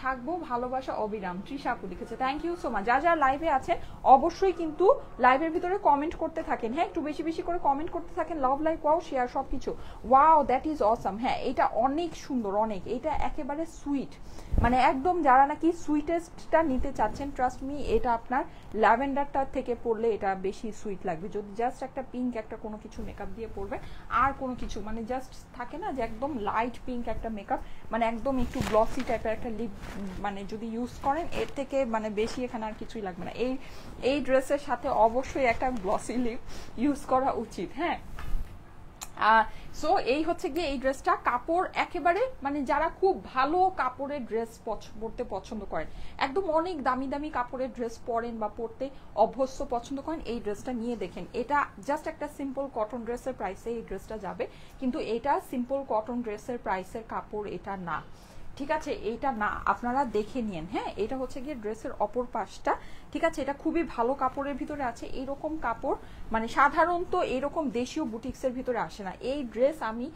থাকবো, ভালোবাসা অবিরাম, তৃষা আপু লিখেছে, থ্যাংক ইউ সো মাচ। যা লাইভে আছেন অবশ্যই কিন্তু লাইভের ভিতরে কমেন্ট করতে থাকেন। হ্যাঁ, একটু বেশি বেশি করে কমেন্ট করতে থাকেন, লাভ, লাইক, ওয়াও, শেয়ার, সবকিছু। Wow, that is awesome. হ্যাঁ, এটা অনেক সুন্দর, অনেক, এটা একেবারে সুইট, মানে একদম যারা নাকি সুইটেস্টটা নিতে চাচ্ছেন, ট্রাস্ট মি, এটা আপনার ল্যাভেন্ডারটার থেকে পরলে এটা বেশি সুইট লাগবে। যদি জাস্ট একটা পিঙ্ক একটা কোনো কিছু মেকআপ দিয়ে পরবে, আর কোনো কিছু মানে জাস্ট থাকে না যে একদম লাইট পিঙ্ক একটা মেকআপ, মানে একদম একটু গ্লসি টাইপের একটা লিপ মানে যদি ইউজ করেন, এর থেকে মানে বেশি এখানে আর কিছুই লাগবে না। এই ড্রেসের সাথে অবশ্যই একটা গ্লসি লিপ ইউজ করা উচিত। হ্যাঁ, সো এই হচ্ছে গিয়ে এই ড্রেসটা। কাপড় একেবারে মানে যারা খুব ভালো কাপড়ের ড্রেস পরতে পছন্দ করেন, একদম অনেক দামি দামি কাপড়ের ড্রেস পরেন বা পরতে অভ্যস্ত পছন্দ করেন, এই ড্রেসটা নিয়ে দেখেন। এটা জাস্ট একটা সিম্পল কটন ড্রেসের প্রাইসে এই ড্রেসটা যাবে, কিন্তু এটা সিম্পল কটন ড্রেসের প্রাইসের কাপড় এটা না। ঠিক আছে, এইটা না, আপনারা দেখে নিন। হ্যাঁ, এটা হচ্ছে গিয়ে ড্রেসের অপর পাশটা। ঠিক আছে, এটা খুবই ভালো কাপড়ের ভিতরে আছে। এইরকম কাপড় মানে সাধারণত এরকম দেশীয় বুটিক্সের ভিতরে আসে না। এই ড্রেস আমি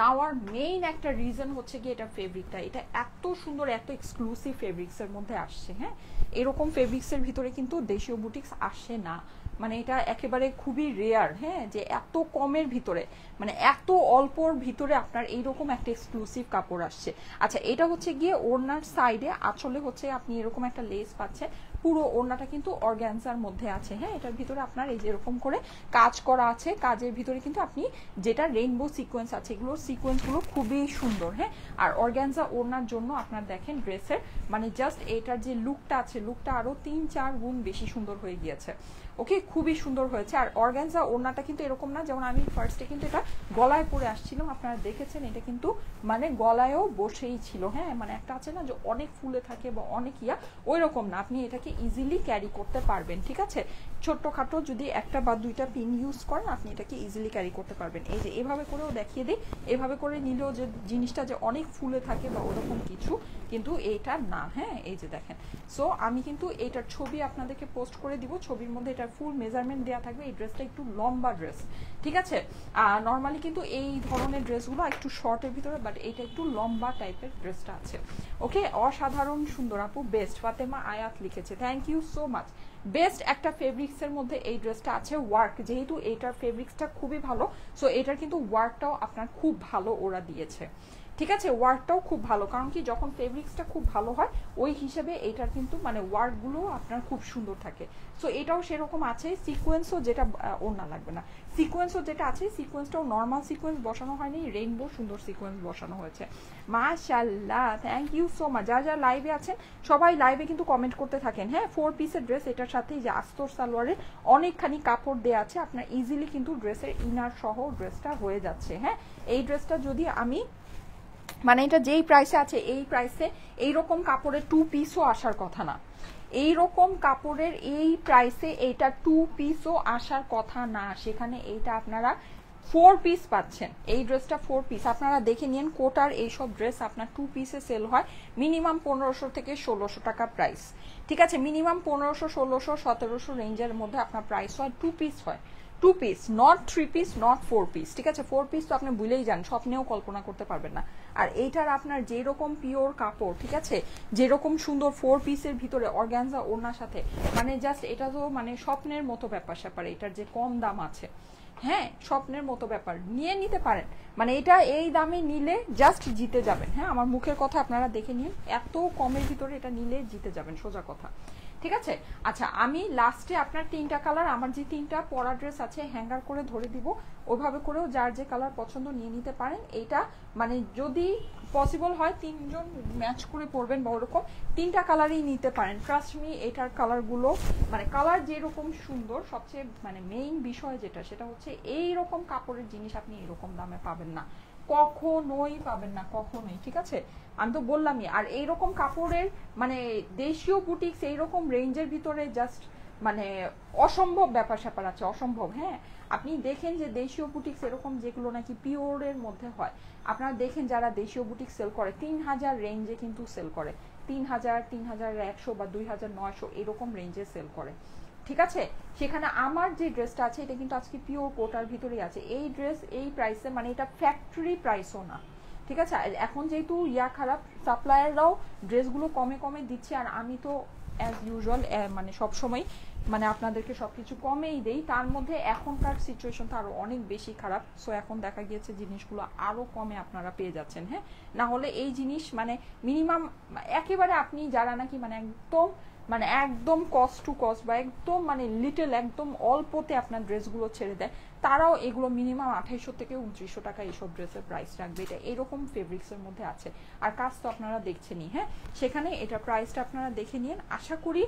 নেওয়ার মেইন একটা রিজন হচ্ছে গিয়ে এটা ফেব্রিকটা, এটা এত সুন্দর, এত এক্সক্লুসিভ ফেব্রিক্সের মধ্যে আসছে। হ্যাঁ, এরকম ফেব্রিক্সের ভিতরে কিন্তু দেশীয় বুটিক্স আসে না, মানে এটা একেবারে খুবই রেয়ার। হ্যাঁ, যে এত কমের ভিতরে মানে এত অল্পর ভিতরে আপনার এইরকম একটা এক্সক্লুসিভ কাপড় আসছে। আচ্ছা, এটা হচ্ছে গিয়ে ওড়নার সাইডে, আসলে হচ্ছে আপনি এরকম একটা লেস পাচ্ছেন, পুরো ওড়নাটা কিন্তু অর্গানজার মধ্যে আছে। হ্যাঁ, এটার ভিতরে আপনার এই যে এরকম করে কাজ করা আছে, কাজের ভিতরে কিন্তু আপনি যেটা রেইনবো সিকোয়েন্স আছে, এগুলোর সিকোয়েন্সগুলো খুবই সুন্দর। হ্যাঁ, আর অর্গানজা ওড়নার জন্য আপনার দেখেন ড্রেসের মানে জাস্ট এটার যে লুকটা আছে, লুকটা আরও 3-4 গুণ বেশি সুন্দর হয়ে গিয়েছে। ওকে, খুবই সুন্দর হয়েছে। আর অর্গানজা ওড়নাটা কিন্তু এরকম না, যেমন আমি ফার্স্টে কিন্তু এটা গলায় পরে আসছিলাম, আপনারা দেখেছেন এটা কিন্তু মানে গলায়ও বসেই ছিল। হ্যাঁ, মানে একটা আছে না যে অনেক ফুলে থাকে বা অনেক ওই রকম না, আপনি এটাকে ইজিলি ক্যারি করতে পারবেন। ঠিক আছে, ছোট্টখাটো যদি একটা বা দুইটা পিন ইউজ করেন আপনি এটাকে ইজিলি ক্যারি করতে পারবেন। এই যে এভাবে করেও দেখিয়ে দিই, এভাবে করে নিলেও যে জিনিসটা যে অনেক ফুলে থাকে বা ওরকম কিছু কিন্তু এইটা না। হ্যাঁ, এই যে দেখেন, সো আমি কিন্তু এইটার ছবি আপনাদেরকে পোস্ট করে দিব, ছবির মধ্যে এটার ফুল মেজারমেন্ট দেওয়া থাকবে। এই ড্রেসটা একটু লম্বা ড্রেস, ঠিক আছে। নর্মালি কিন্তু এই ধরনের ড্রেসগুলো একটু শর্টের ভিতরে, বাট এইটা একটু লম্বা টাইপের ড্রেসটা আছে। ওকে, অসাধারণ সুন্দর আপু, বেস্ট। ফাতেমা আয়াত লিখেছে, thank you so much. Best একটা ফেব্রিক্সের মধ্যে এই ড্রেসটা আছে। ওয়ার্ক, যেহেতু এইটার ফেব্রিক্সটা খুবই ভালো, সো এটার কিন্তু ওয়ার্কটাও আপনার খুব ভালো ওরা দিয়েছে। ঠিক আছে, ওয়ার্কটাও খুব ভালো, কারণ কি যখন ফেব্রিক্সটা খুব ভালো হয় ওই হিসেবে এইটার কিন্তু মানে ওয়ার্কগুলো আপনার খুব সুন্দর থাকে। সো এটাও সেরকম আছে। সিকোয়েন্সও যেটা ওড়না লাগবে না, সিকোয়েন্সও যেটা আছে, সিকোয়েন্সটাও নর্মাল সিকোয়েন্স বসানো হয়নি, রেইনবো সুন্দর সিকোয়েন্স বসানো হয়েছে। মাশাআল্লাহ, থ্যাংক ইউ সো মাচ। যারা লাইভে আছেন সবাই লাইভে কিন্তু কমেন্ট করতে থাকেন। হ্যাঁ, 4 পিসের ড্রেস, এটার সাথে যে আস্তর সালোয়ারের অনেকখানি কাপড় দেওয়া আছে, আপনার ইজিলি কিন্তু ড্রেসের ইনার সহ ড্রেসটা হয়ে যাচ্ছে। হ্যাঁ, এই ড্রেসটা যদি আমি মানে এটা যেই প্রাইসে আছে এই প্রাইসে এইরকম কাপড়ের 2 পিসও আসার কথা না, এইরকম কাপড়ের এই প্রাইসে এইটা 2 পিসও আসার কথা না, সেখানে এইটা আপনারা 4 পিস পাচ্ছেন। এই ড্রেসটা 4 পিস, আপনারা দেখে নিন কোটার এইসব ড্রেস আপনার 2 পিসে সেল হয় মিনিমাম 1500 থেকে 1600 টাকা প্রাইস। ঠিক আছে, মিনিমাম 1500, 1600, 1700 রেঞ্জের মধ্যে আপনার প্রাইস হয়, 2 পিস হয়। 2 piece, not 3 piece, not 4 piece. ঠিক আছে, 4 পিস তো আপনি ভুলেই যান, স্বপ্নেও কল্পনা করতে পারবেন না। আর এইটার আপনার যেরকম পিওর কাপড়, ঠিক আছে, যেরকম সুন্দর 4 পিসের ভিতরে অর্গানজা ওড়নার সাথে, মানে জাস্ট এটা তো মানে স্বপ্নের মতো ব্যাপার স্যাপার। এটার যে কম দাম আছে, হ্যাঁ স্বপ্নের মতো ব্যাপার, নিয়ে নিতে পারেন। মানে এটা এই দামে নিলে জাস্ট জিতে যাবেন। হ্যাঁ, আমার মুখের কথা আপনারা দেখে নিন, এত কমের ভিতরে এটা নিলে জিতে যাবেন, সোজা কথা। ঠিক আছে, আচ্ছা আমি লাস্টে আপনার 3টা কালার, আমার যে 3টা পরা ড্রেস আছে হ্যাঙ্গার করে ধরে দিব, ওইভাবে করেও যার যে কালার পছন্দ নিয়ে নিতে পারেন। এইটা মানে যদি পসিবল হয় 3জন ম্যাচ করে পরবেন বা ওরকম 3টা কালারই নিতে পারেন। ট্রাস্ট মি, এটার কালারগুলো মানে কালার যেরকম সুন্দর, সবচেয়ে মানে মেইন বিষয় যেটা সেটা হচ্ছে এইরকম কাপড়ের জিনিস আপনি এরকম দামে পাবেন না, কখনোই পাবেন না, কখনোই। ঠিক আছে, আমি তো বললামই। আর এইরকম কাপড়ের মানে দেশীয় বুটিক্স এইরকম রেঞ্জের ভিতরে জাস্ট মানে অসম্ভব ব্যাপার স্যাপার আছে, অসম্ভব। হ্যাঁ, আপনি দেখেন যে দেশীয় বুটিক্স এরকম যেগুলো নাকি পিওরের মধ্যে হয়, আপনারা দেখেন যারা দেশীয় বুটিক সেল করে 3000 রেঞ্জে কিন্তু সেল করে, 3000, 3100 বা 2900 এরকম রেঞ্জে সেল করে। ঠিক আছে, সেখানে আমার যে ড্রেসটা আছে এটা কিন্তু আজকে পিওর কোটার ভিতরেই আছে। এই ড্রেস এই প্রাইসে, মানে এটা ফ্যাক্টরি প্রাইসও না। ঠিক আছে, এখন যেহেতু খারাপ, সাপ্লায়াররাও ড্রেসগুলো কমে কমে দিচ্ছে, আর আমি তো অ্যাজ ইউজুয়াল মানে সবসময় মানে আপনাদেরকে সবকিছু কমেই দেই, তার মধ্যে এখনকার সিচুয়েশনটা আরো অনেক বেশি খারাপ। সো এখন দেখা গিয়েছে জিনিসগুলো আরো কমে আপনারা পেয়ে যাচ্ছেন। হ্যাঁ, না হলে এই জিনিস মানে মিনিমাম একেবারে আপনি যারা নাকি মানে একদম কস্ট টু কস্ট বা একদম মানে লিটল একদম অল্পতে আপনার ড্রেসগুলো ছেড়ে দেয়, তারাও এগুলো মিনিমাম 2800 থেকে 2900 টাকা এইসব ড্রেসের প্রাইস রাখবে। এটা এরকম ফেব্রিক্সের মধ্যে আছে, আর কাজ তো আপনারা দেখছেনই। হ্যাঁ, সেখানে এটা প্রাইসটা আপনারা দেখে নিন, আশা করি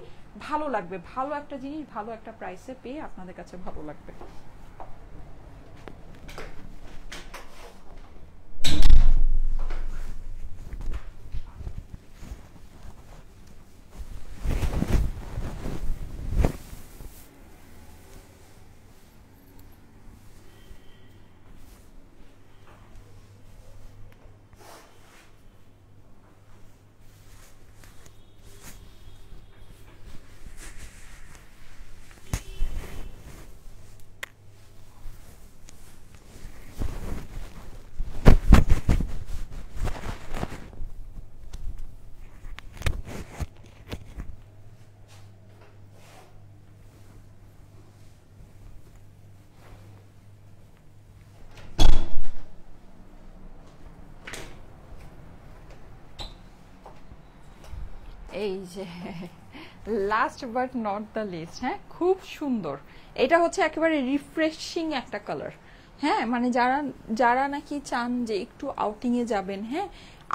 ভালো লাগবে। ভালো একটা জিনিস ভালো একটা প্রাইসে পেয়ে আপনাদের কাছে ভালো লাগবে। এই যে last but not the least, হ্যাঁ খুব সুন্দর। এটা হচ্ছে একেবারে রিফ্রেশিং একটা কালার, হ্যাঁ মানে যারা যারা নাকি চান যে একটু আউটিং এ যাবেন, হ্যাঁ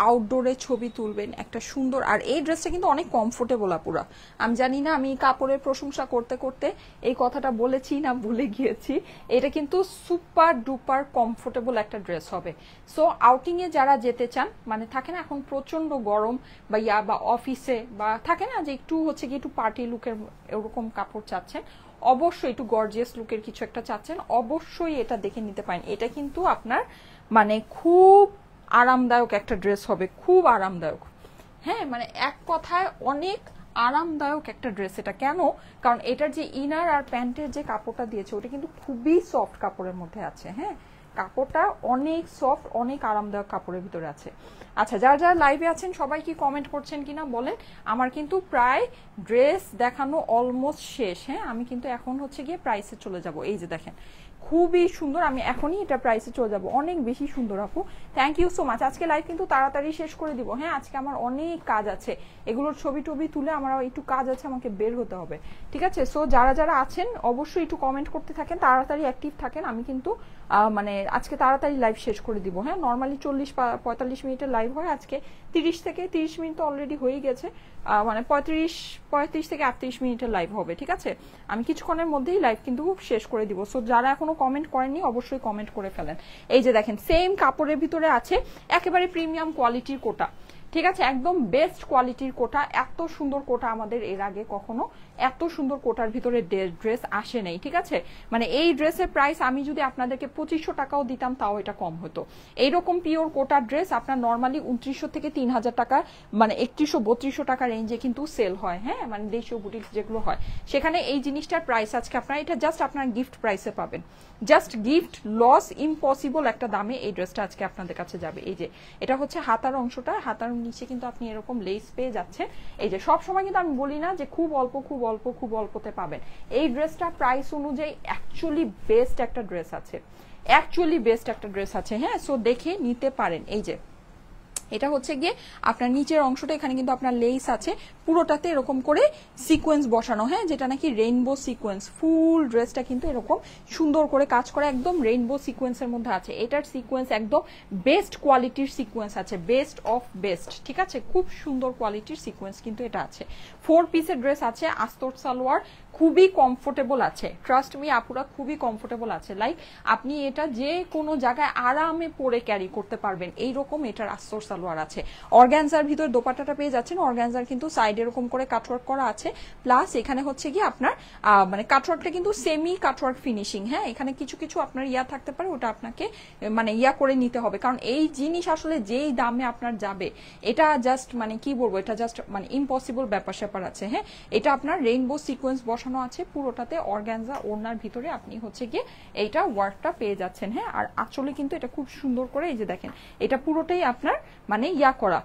আউটডোরে ছবি তুলবেন একটা সুন্দর। আর এই ড্রেসটা কিন্তু অনেক কমফোর্টেবল আপুরা, আমি জানি না আমি কাপড়ের প্রশংসা করতে করতে এই কথাটা বলেছি না ভুলে গিয়েছি, এটা কিন্তু সুপার ডুপার কমফোর্টেবল একটা ড্রেস হবে। সো আউটিং এ যারা যেতে চান, মানে থাকে না এখন প্রচন্ড গরম বা বা অফিসে বা থাকে না যে একটু হচ্ছে কি একটু পার্টি লুকের এরকম কাপড় চাচ্ছেন, অবশ্যই একটু গর্জিয়াস লুকের কিছু একটা চাচ্ছেন, অবশ্যই এটা দেখে নিতে পারেন। এটা কিন্তু আপনার মানে খুব আরামদায়ক একটা ড্রেস হবে, খুব আরামদায়ক, হ্যাঁ মানে এক কথায় অনেক আরামদায়ক একটা ড্রেস এটা। কেন? কারণ এটার যে ইনার আর প্যান্টের যে কাপড়টা দিয়েছে ওটা কিন্তু খুবই সফট কাপড়ের মধ্যে আছে, হ্যাঁ কাপড়টা অনেক সফট, অনেক আরামদায়ক কাপড়ের ভিতরে আছে। আচ্ছা যারা যারা লাইভে আছেন সবাই কি কমেন্ট করছেন কিনা বলেন। আমার কিন্তু প্রায় ড্রেস দেখানো অলমোস্ট শেষ, হ্যাঁ আমি কিন্তু এখন হচ্ছে গিয়ে প্রাইসে চলে যাব। এই যে দেখেন খুবই সুন্দর, আমি এখনই এটা প্রাইসে চলে যাব, অনেক বেশি সুন্দর আপু, থ্যাংক ইউ সো মাচ। আজকে লাইভ কিন্তু তাড়াতাড়ি শেষ করে দিব, হ্যাঁ আজকে আমার অনেক কাজ আছে, এগুলোর ছবি টবি তুলে আমার একটু কাজ আছে, আমাকে বের হতে হবে, ঠিক আছে। সো যারা যারা আছেন অবশ্যই একটু কমেন্ট করতে থাকেন, তাড়াতাড়ি অ্যাক্টিভ থাকেন, আমি কিন্তু মানে আজকে তাড়াতাড়ি লাইভ শেষ করে দিব, হ্যাঁ নর্মালি 40-45 মিনিটের লাইভ হয়, আজকে 30 মিনিট তো অলরেডি হয়ে গেছে, মানে 35 থেকে 38 মিনিটের লাইভ হবে, ঠিক আছে। আমি কিছুক্ষণের মধ্যেই লাইভ কিন্তু শেষ করে দিব। সো যারা এখনো কমেন্ট করেননি অবশ্যই কমেন্ট করে ফেলেন। এই যে দেখেন সেম কাপড়ের ভিতরে আছে একেবারে প্রিমিয়াম কোয়ালিটির কোটা, ঠিক আছে একদম বেস্ট কোয়ালিটির কোটা, এত সুন্দর কোটা আমাদের এর আগে কখনো এত সুন্দর কোটার ভিতরে ড্রেস আসে নাই, ঠিক আছে। মানে এই ড্রেসের প্রাইস আমি যদি আপনাদেরকে 2500 টাকাও দিতাম তাও এটা কম হতো। এইরকম পিওর কোটার ড্রেস আপনার নর্মালি 2900 থেকে 3000 টাকা, মানে 3100-3200 টাকা রেঞ্জে কিন্তু সেল হয়, হ্যাঁ মানে দেশীয় বুটিক্স যেগুলো হয় সেখানে এই জিনিসটার প্রাইস আজকে আপনার এটা জাস্ট আপনার গিফট প্রাইসে পাবেন, জাস্ট গিফট, লস ইম্পসিবল একটা দামে এই ড্রেসটা আজকে আপনাদের কাছে যাবে। এই যে এটা হচ্ছে হাতার অংশটা, হাতার নিচে কিন্তু আপনি এরকম লেস পেয়ে যাচ্ছেন। এই যে সব সময় কিন্তু আমি বলি না যে খুব অল্প খুব অল্পতে পাবেন, এই ড্রেসটা প্রাইস অনুযায়ী অ্যাকচুয়ালি বেস্ট একটা ড্রেস আছে, অ্যাকচুয়ালি বেস্ট একটা ড্রেস আছে, হ্যাঁ সো দেখে নিতে পারেন। এই যে এটা হচ্ছে গিয়ে আপনার নিচের অংশটা, এখানে কিন্তু আপনার লেস আছে পুরোটাতে এরকম করে সিকোয়েন্স বসানো, হ্যাঁ যেটা নাকি রেইনবো সিকোয়েন্স, ফুল ড্রেসটা কিন্তু এরকম সুন্দর করে কাজ করে একদম রেইনবো সিকোয়েন্সের মধ্যে আছে। এটার সিকোয়েন্স একদম বেস্ট কোয়ালিটির সিকোয়েন্স আছে, বেস্ট অফ বেস্ট, ঠিক আছে খুব সুন্দর কোয়ালিটির সিকোয়েন্স কিন্তু এটা আছে। 4 পিসের ড্রেস আছে, আস্তর সালোয়ার, খুবই কমফোর্টেবল আছে, ট্রাস্ট মি আপুরা খুবই কমফোর্টেবল আছে, লাইক আপনি এটা যে কোনো জায়গায় আরামে পরে ক্যারি করতে পারবেন এইরকম এটার আস্তর সালোয়ার আছে। অর্গানজার ভিতর দোপাট্টাটা পেয়ে যাচ্ছেন, অর্গানজার কিন্তু সাইড এরকম করে কাটওয়ার্ক করা আছে, প্লাস এখানে হচ্ছে কি আপনার মানে কাটওয়ার্কটা কিন্তু সেমি কাটওয়ার্ক ফিনিশিং, হ্যাঁ এখানে কিছু কিছু আপনার ইয়া থাকতে পারে, ওটা আপনাকে মানে ইয়া করে নিতে হবে, কারণ এই জিনিস আসলে যেই দামে আপনার যাবে এটা জাস্ট মানে কি বলবো, এটা জাস্ট মানে ইম্পসিবল ব্যাপার স্যাপার আছে, হ্যাঁ এটা আপনার রেইনবো সিকোয়েন্স বসানো আছে পুরোটাতে, অর্গানজা ওড়নার ভিতরে আপনি হচ্ছে গিয়ে এইটা ওয়ার্কটা পেয়ে যাচ্ছেন, হ্যাঁ আর আঁচলে কিন্তু এটা খুব সুন্দর করে এই যে দেখেন এটা পুরোটাই আপনার মানে ইয়া করা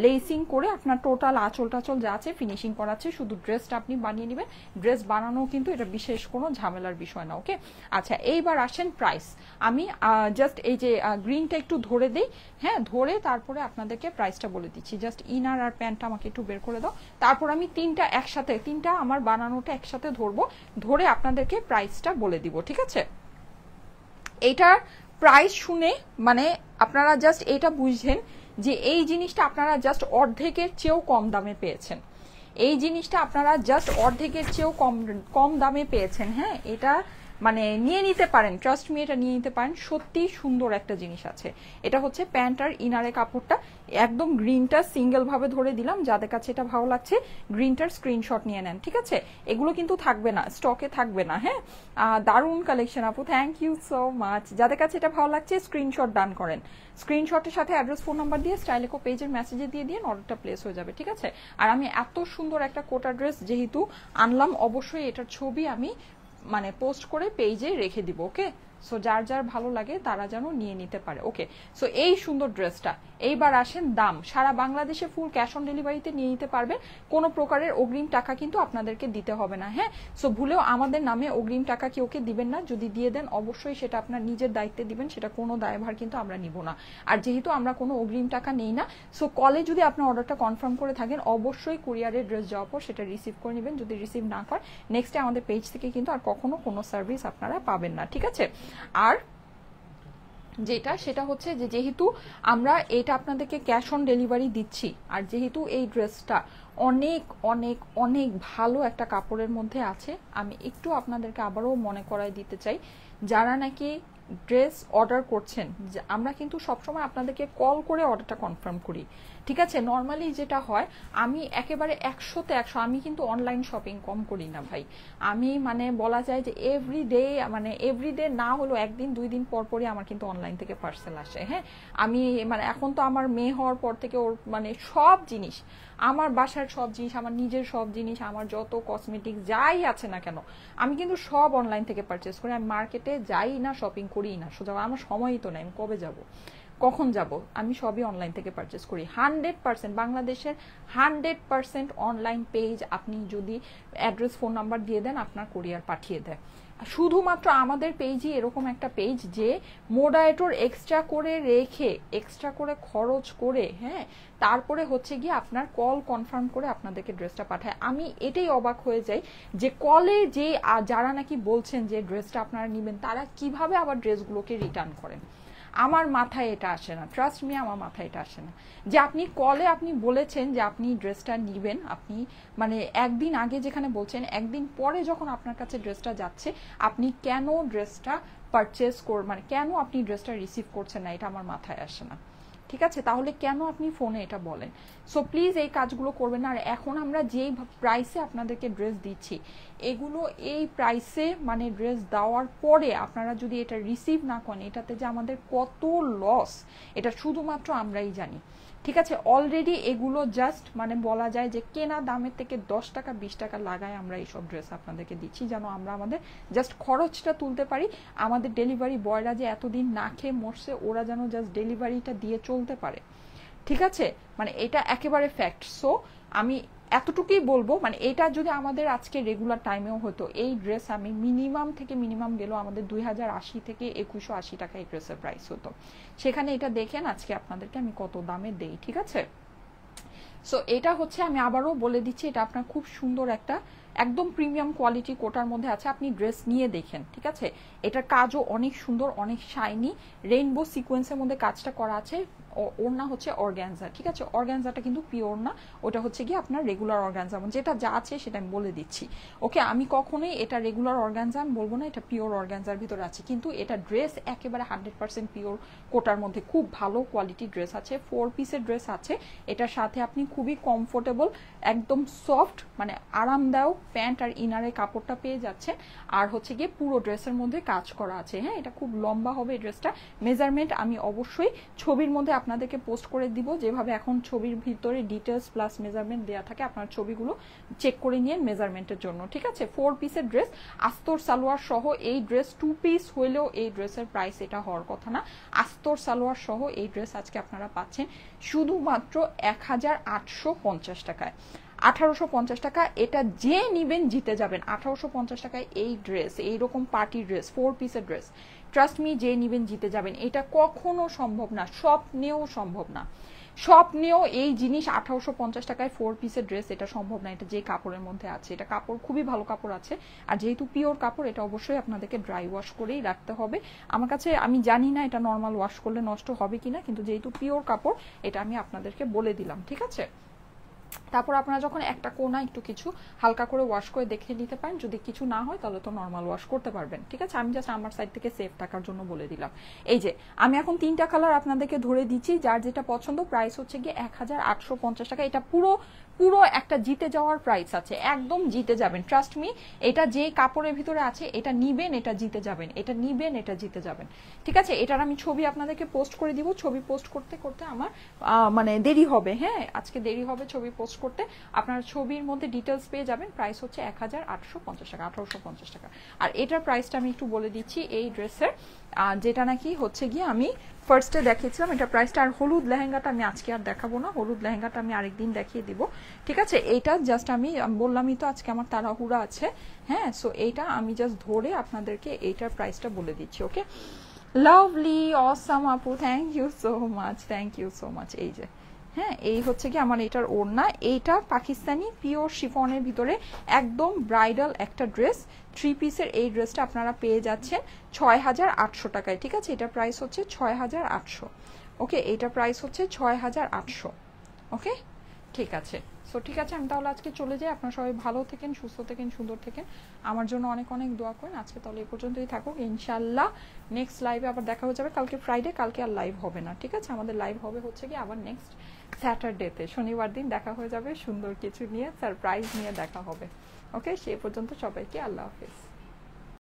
লেসিং করে আপনার টোটাল আঁচল টাচল যা আছে ফিনিশিং করা আছে, শুধু ড্রেসটা আপনি বানিয়ে নেবেন, ড্রেস বানানো কিন্তু এটা বিশেষ কোনো ঝামেলার বিষয় না, ওকে। আচ্ছা এইবার আসেন প্রাইস, আমি জাস্ট এই যে গ্রিনটা একটু ধরে দেই, হ্যাঁ ধরে তারপরে আপনাদেরকে প্রাইসটা বলে দিচ্ছি, জাস্ট ইনার আর প্যান্টটা আমাকে একটু বের করে দাও, তারপর আমি তিনটা আমার বানানোটা একসাথে ধরবো, ধরে আপনাদেরকে প্রাইসটা বলে দিব, ঠিক আছে। এইটার প্রাইস শুনে মানে আপনারা জাস্ট এটা বুঝছেন যে এই জিনিসটা আপনারা জাস্ট অর্ধেকের চেয়েও কম দামে পেয়েছেন, এই জিনিসটা আপনারা জাস্ট অর্ধেকের চেয়েও কম দামে পেয়েছেন, হ্যাঁ এটা মানে নিয়ে নিতে পারেন, ট্রাস্ট মি এটা নিয়ে নিতে পারেন, সত্যি সুন্দর একটা জিনিস আছে। এটা হচ্ছে প্যান্ট আর ইনারের কাপড়টা, একদম গ্রিনটা সিঙ্গেল ভাবে ধরে দিলাম, যাদের কাছে এটা ভালো লাগছে গ্রিনটার স্ক্রিনশট নিয়ে নেন, ঠিক আছে এগুলো কিন্তু থাকবে না, স্টকে থাকবে না, হ্যাঁ দারুণ কালেকশন আপু, থ্যাংক ইউ সো মাচ। যাদের কাছে এটা ভালো লাগছে স্ক্রিনশট ডান করেন, স্ক্রিনশটের সাথে অ্যাড্রেস ফোন নাম্বার দিয়ে স্টাইলেকো পেজের মেসেজে দিয়ে দিয়ে অর্ডারটা প্লেস হয়ে যাবে, ঠিক আছে। আর আমি এত সুন্দর একটা কোটা ড্রেস যেহেতু আনলাম, অবশ্যই এটার ছবি আমি মানে পোস্ট করে পেজে রেখে দিব, ওকে। সো যার যার ভালো লাগে তারা যেন নিয়ে নিতে পারে, ওকে। সো এই সুন্দর ড্রেসটা এইবার আসেন দাম। সারা বাংলাদেশে ফুল ক্যাশ অন ডেলিভারিতে নিয়ে নিতে পারবেন, কোনো প্রকারের অগ্রিম টাকা কিন্তু আপনাদেরকে দিতে হবে না। হ্যাঁ, সো ভুলেও আমাদের নামে অগ্রিম টাকা কেউকে দিবেন না, যদি দিয়ে দেন অবশ্যই সেটা আপনার নিজের দায়িত্বে দিবেন, সেটা কোনো দায়ভার কিন্তু আমরা নিব না। আর যেহেতু আমরা কোনো অগ্রিম টাকা নেই না, সো কলে যদি আপনার অর্ডারটা কনফার্ম করে থাকেন অবশ্যই কুরিয়ারের ড্রেস যাওয়ার পর সেটা রিসিভ করে নেবেন। যদি রিসিভ না করেন নেক্সটে আমাদের পেজ থেকে কিন্তু আর কখনো কোনো সার্ভিস আপনারা পাবেন না, ঠিক আছে। আর যেটা সেটা হচ্ছে যে যেহেতু আমরা এটা আপনাদেরকে ক্যাশ অন ডেলিভারি দিচ্ছি, আর যেহেতু এই ড্রেসটা অনেক অনেক অনেক ভালো একটা কাপড়ের মধ্যে আছে, আমি একটু আপনাদেরকে আবারও মনে করাই দিতে চাই, যারা নাকি ড্রেস অর্ডার করছেন, আমরা কিন্তু সবসময় আপনাদেরকে কল করে অর্ডারটা কনফার্ম করি, ঠিক আছে। নর্মালি যেটা হয়, আমি একেবারে 100তে 100, আমি কিন্তু অনলাইন শপিং কম করি না ভাই। আমি মানে বলা যায় যে এভরিডে না হলো একদিন 2 দিন পর পরই আমার কিন্তু অনলাইন থেকে পার্সেল আসে। হ্যাঁ, আমি মানে এখন তো আমার মেয়ে হওয়ার পর থেকে ওর মানে সব জিনিস, আমার বাসার সব জিনিস, আমার নিজের সব জিনিস, আমার যত কসমেটিক যাই আছে না কেন, আমি কিন্তু সব অনলাইন থেকে পারচেস করি। আমি মার্কেটে যাই না, শপিং করি না, সোজা আমার সময়ই তো নাই, আমি কবে যাব, কখন যাব, আমি সবই অনলাইন থেকে পারচেস করি। 100% বাংলাদেশের 100% অনলাইন পেজ, আপনি যদি অ্যাড্রেস ফোন নাম্বার দিয়ে দেন আপনার কুরিয়ার পাঠিয়ে দেয়। শুধুমাত্র আমাদের পেজই এরকম একটা পেজ যে মোডারেটর এক্সট্রা করে রেখে, এক্সট্রা করে খরচ করে, হ্যাঁ, তারপরে হচ্ছে গিয়ে আপনার কল কনফার্ম করে আপনাদেরকে ড্রেসটা পাঠায়। আমি এটাই অবাক হয়ে যাই যে কলে যে যারা নাকি বলছেন যে ড্রেসটা আপনারা নেবেন, তারা কিভাবে আবার ড্রেসগুলোকে রিটার্ন করেন। আমার মাথায় এটা আসে না, ট্রাস্ট মি, আমার মাথায় এটা আসে না যে আপনি কলে আপনি বলেছেন যে আপনি ড্রেসটা নেবেন, আপনি মানে একদিন আগে যেখানে বলছেন, একদিন পরে যখন আপনার কাছে ড্রেসটা যাচ্ছে আপনি কেন ড্রেসটা পারচেস মানে কেন আপনি ড্রেসটা রিসিভ করছেন না, এটা আমার মাথায় আসে না, ঠিক আছে। তাহলে কেন আপনি ফোনে এটা বলেন? সো প্লিজ এই কাজগুলো করবেন না। আর এখন আমরা যেই প্রাইসে আপনাদেরকে ড্রেস দিচ্ছি, এগুলো এই প্রাইসে মানে ড্রেস দেওয়ার পরে আপনারা যদি এটা রিসিভ না করেন, এটাতে যে আমাদের কত লস, এটা শুধুমাত্র আমরাই জানি, ঠিক আছে। অলরেডি এগুলো জাস্ট মানে বলা যায় যে কেনা দামের থেকে 10 টাকা 20 টাকা লাগায় আমরা এইসব ড্রেস আপনাদেরকে দিচ্ছি, যেন আমরা আমাদের জাস্ট খরচটা তুলতে পারি। আমাদের ডেলিভারি বয়রা যে এতদিন না খেয়ে মরছে, ওরা যেন জাস্ট ডেলিভারিটা দিয়ে চলতে পারে, ঠিক আছে। মানে এটা একেবারে ফ্যাক্ট। সো আমি এতটুকুই বলবো, মানে এটা যদি আমাদের আজকে রেগুলার টাইমেও হতো, এই ড্রেস আমি মিনিমাম গেলেও আমাদের 2080 থেকে 2180 টাকা এই ড্রেসের প্রাইস হতো। সেখানে এটা দেখেন আজকে আপনাদেরকে আমি কত দামে দেই, ঠিক আছে। সো এটা হচ্ছে, আমি আবারও বলে দিচ্ছি, এটা আপনার খুব সুন্দর একটা একদম প্রিমিয়াম কোয়ালিটি কোটার মধ্যে আছে, আপনি ড্রেস নিয়ে দেখেন, ঠিক আছে। এটার কাজও অনেক সুন্দর, অনেক শাইনি, রেইনবো সিকোয়েন্সের মধ্যে কাজটা করা আছে। ওড়না হচ্ছে অর্গানজা, ঠিক আছে। অর্গানজাটা কিন্তু পিওর না, ওটা হচ্ছে কি আপনার রেগুলার অর্গানজা, যেটা যা আছে সেটা আমি বলে দিচ্ছি। ওকে, আমি কখনোই এটা রেগুলার অর্গানজা আমি বলবো না, এটা পিওর অর্গানজার ভিতরে আছে, কিন্তু এটা ড্রেস একেবারে 100% পিওর কোটার মধ্যে খুব ভালো কোয়ালিটি ড্রেস আছে। 4 পিসের ড্রেস আছে, এটার সাথে আপনি খুবই কমফোর্টেবল, একদম সফট মানে আরামদায়ক প্যান্ট আর ইনারের কাপড়টা পেয়ে যাচ্ছেন। আর হচ্ছে গিয়ে পুরো ড্রেসের মধ্যে কাজ করা আছে। হ্যাঁ, এটা খুব লম্বা হবে এই ড্রেসটা। মেজারমেন্ট আমি অবশ্যই ছবির মধ্যে আপনাদেরকে পোস্ট করে দিব, যেভাবে এখন ছবির ভিতরে ডিটেলস প্লাস মেজারমেন্ট দেওয়া থাকে, আপনার ছবিগুলো চেক করে নিয়ে মেজারমেন্টের জন্য, ঠিক আছে। 4 পিসের ড্রেস, আস্তর সালোয়ার সহ এই ড্রেস, 2 পিস হইলেও এই ড্রেসের প্রাইস এটা হওয়ার কথা না। আস্তর সালোয়ার সহ এই ড্রেস আজকে আপনারা পাচ্ছেন শুধুমাত্র 1850 টাকায়। 1850 টাকা, এটা যে নিবেন জিতে যাবেন। 1850 টাকায় এই ড্রেস, এইরকম পার্টি ড্রেস, 4 পিসের ড্রেস, ট্রাস্ট মি, যে নিবেন জিতে যাবেন। এটা কখনো সম্ভব না, স্বপ্নেও সম্ভব না, স্বপ্নেও এই জিনিস 1850 টাকায় 4 পিসের ড্রেস, এটা সম্ভব না। এটা যে কাপড়ের মধ্যে আছে, এটা কাপড় খুবই ভালো কাপড় আছে, আর যেহেতু পিওর কাপড়, এটা অবশ্যই আপনাদেরকে ড্রাই ওয়াশ করেই রাখতে হবে। আমার কাছে, আমি জানি না এটা নর্মাল ওয়াশ করলে নষ্ট হবে কিনা, কিন্তু যেহেতু পিওর কাপড়, এটা আমি আপনাদেরকে বলে দিলাম, ঠিক আছে। তারপর আপনারা যখন একটা কোনা একটু কিছু হালকা করে ওয়াশ করে দেখে নিতে পারেন, যদি কিছু না হয় তাহলে তো নর্মাল ওয়াশ করতে পারবেন, ঠিক আছে। আমি জাস্ট আমার সাইড থেকে সেফ থাকার জন্য বলে দিলাম। এই যে আমি এখন 3টা কালার আপনাদেরকে ধরে দিচ্ছি, যার যেটা পছন্দ। প্রাইস হচ্ছে গিয়ে 1850 টাকা। এটা পুরো একটা জিতে যাওয়ার প্রাইস আছে, একদম জিতে যাবেন, ট্রাস্ট মি। এটা যে কাপড়ের ভিতরে আছে, এটা নিবেন, এটা জিতে যাবেন, এটা নিবেন, এটা জিতে যাবেন, ঠিক আছে। এটার আমি ছবি আপনাদেরকে পোস্ট করে দিব। ছবি পোস্ট করতে করতে আমার মানে দেরি হবে, হ্যাঁ, আজকে দেরি হবে ছবি পোস্ট করতে। আপনার ছবির মধ্যে ডিটেলস পেয়ে যাবেন। প্রাইস হচ্ছে 1850 টাকা, 1850 টাকা। আর এটার প্রাইসটা আমি একটু বলে দিচ্ছি, এই ড্রেসের যেটা নাকি হচ্ছে গিয়ে আমি ফার্স্টে দেখিয়েছিলাম এটা প্রাইসটা। আর হলুদ লেহেঙ্গাটা আমি আজকে আর দেখাবো না, হলুদ লেহেঙ্গাটা আমি আরেকদিন দেখিয়ে দিব, ঠিক আছে। এইটা জাস্ট আমি বললামই তো আজকে আমার তাড়াহুড়া আছে, হ্যাঁ। সো এইটা আমি জাস্ট ধরে আপনাদেরকে এইটার প্রাইসটা বলে দিচ্ছি, ওকে। লাভলি অসাম আপু, thank you so much, thank you so much. এই যে হ্যাঁ, এই হচ্ছে কি আমার এটার ওড়না, এইটা পাকিস্তানি পিওর শিফনের ভিতরে একদম ব্রাইডাল একটা ড্রেস, 3 পিসের এই ড্রেসটা আপনারা পেয়ে যাচ্ছেন ৬,৮০০ টাকায়, ঠিক আছে। এটা প্রাইস হচ্ছে ৬,৮০০, ওকে। এইটা প্রাইস হচ্ছে ৬,৮০০, ওকে, ঠিক আছে। সো ঠিক আছে, আমি তাহলে আজকে চলে যাই। আপনারা সবাই ভালো থাকেন, সুস্থ থাকেন, সুন্দর থাকেন, আমার জন্য অনেক অনেক দোয়া করেন। আজকে তাহলে এই পর্যন্তই থাকুক, ইনশাল্লাহ নেক্সট লাইভে আবার দেখা হয়ে যাবে। কালকে ফ্রাইডে, কালকে আর লাইভ হবে না, ঠিক আছে। আমাদের লাইভ হবে হচ্ছে কি আবার নেক্সট স্যাটারডেতে, শনিবার দিন দেখা হয়ে যাবে, সুন্দর কিছু নিয়ে সারপ্রাইজ নিয়ে দেখা হবে, ওকে। সে পর্যন্ত সবাইকে আল্লাহ হাফেজ।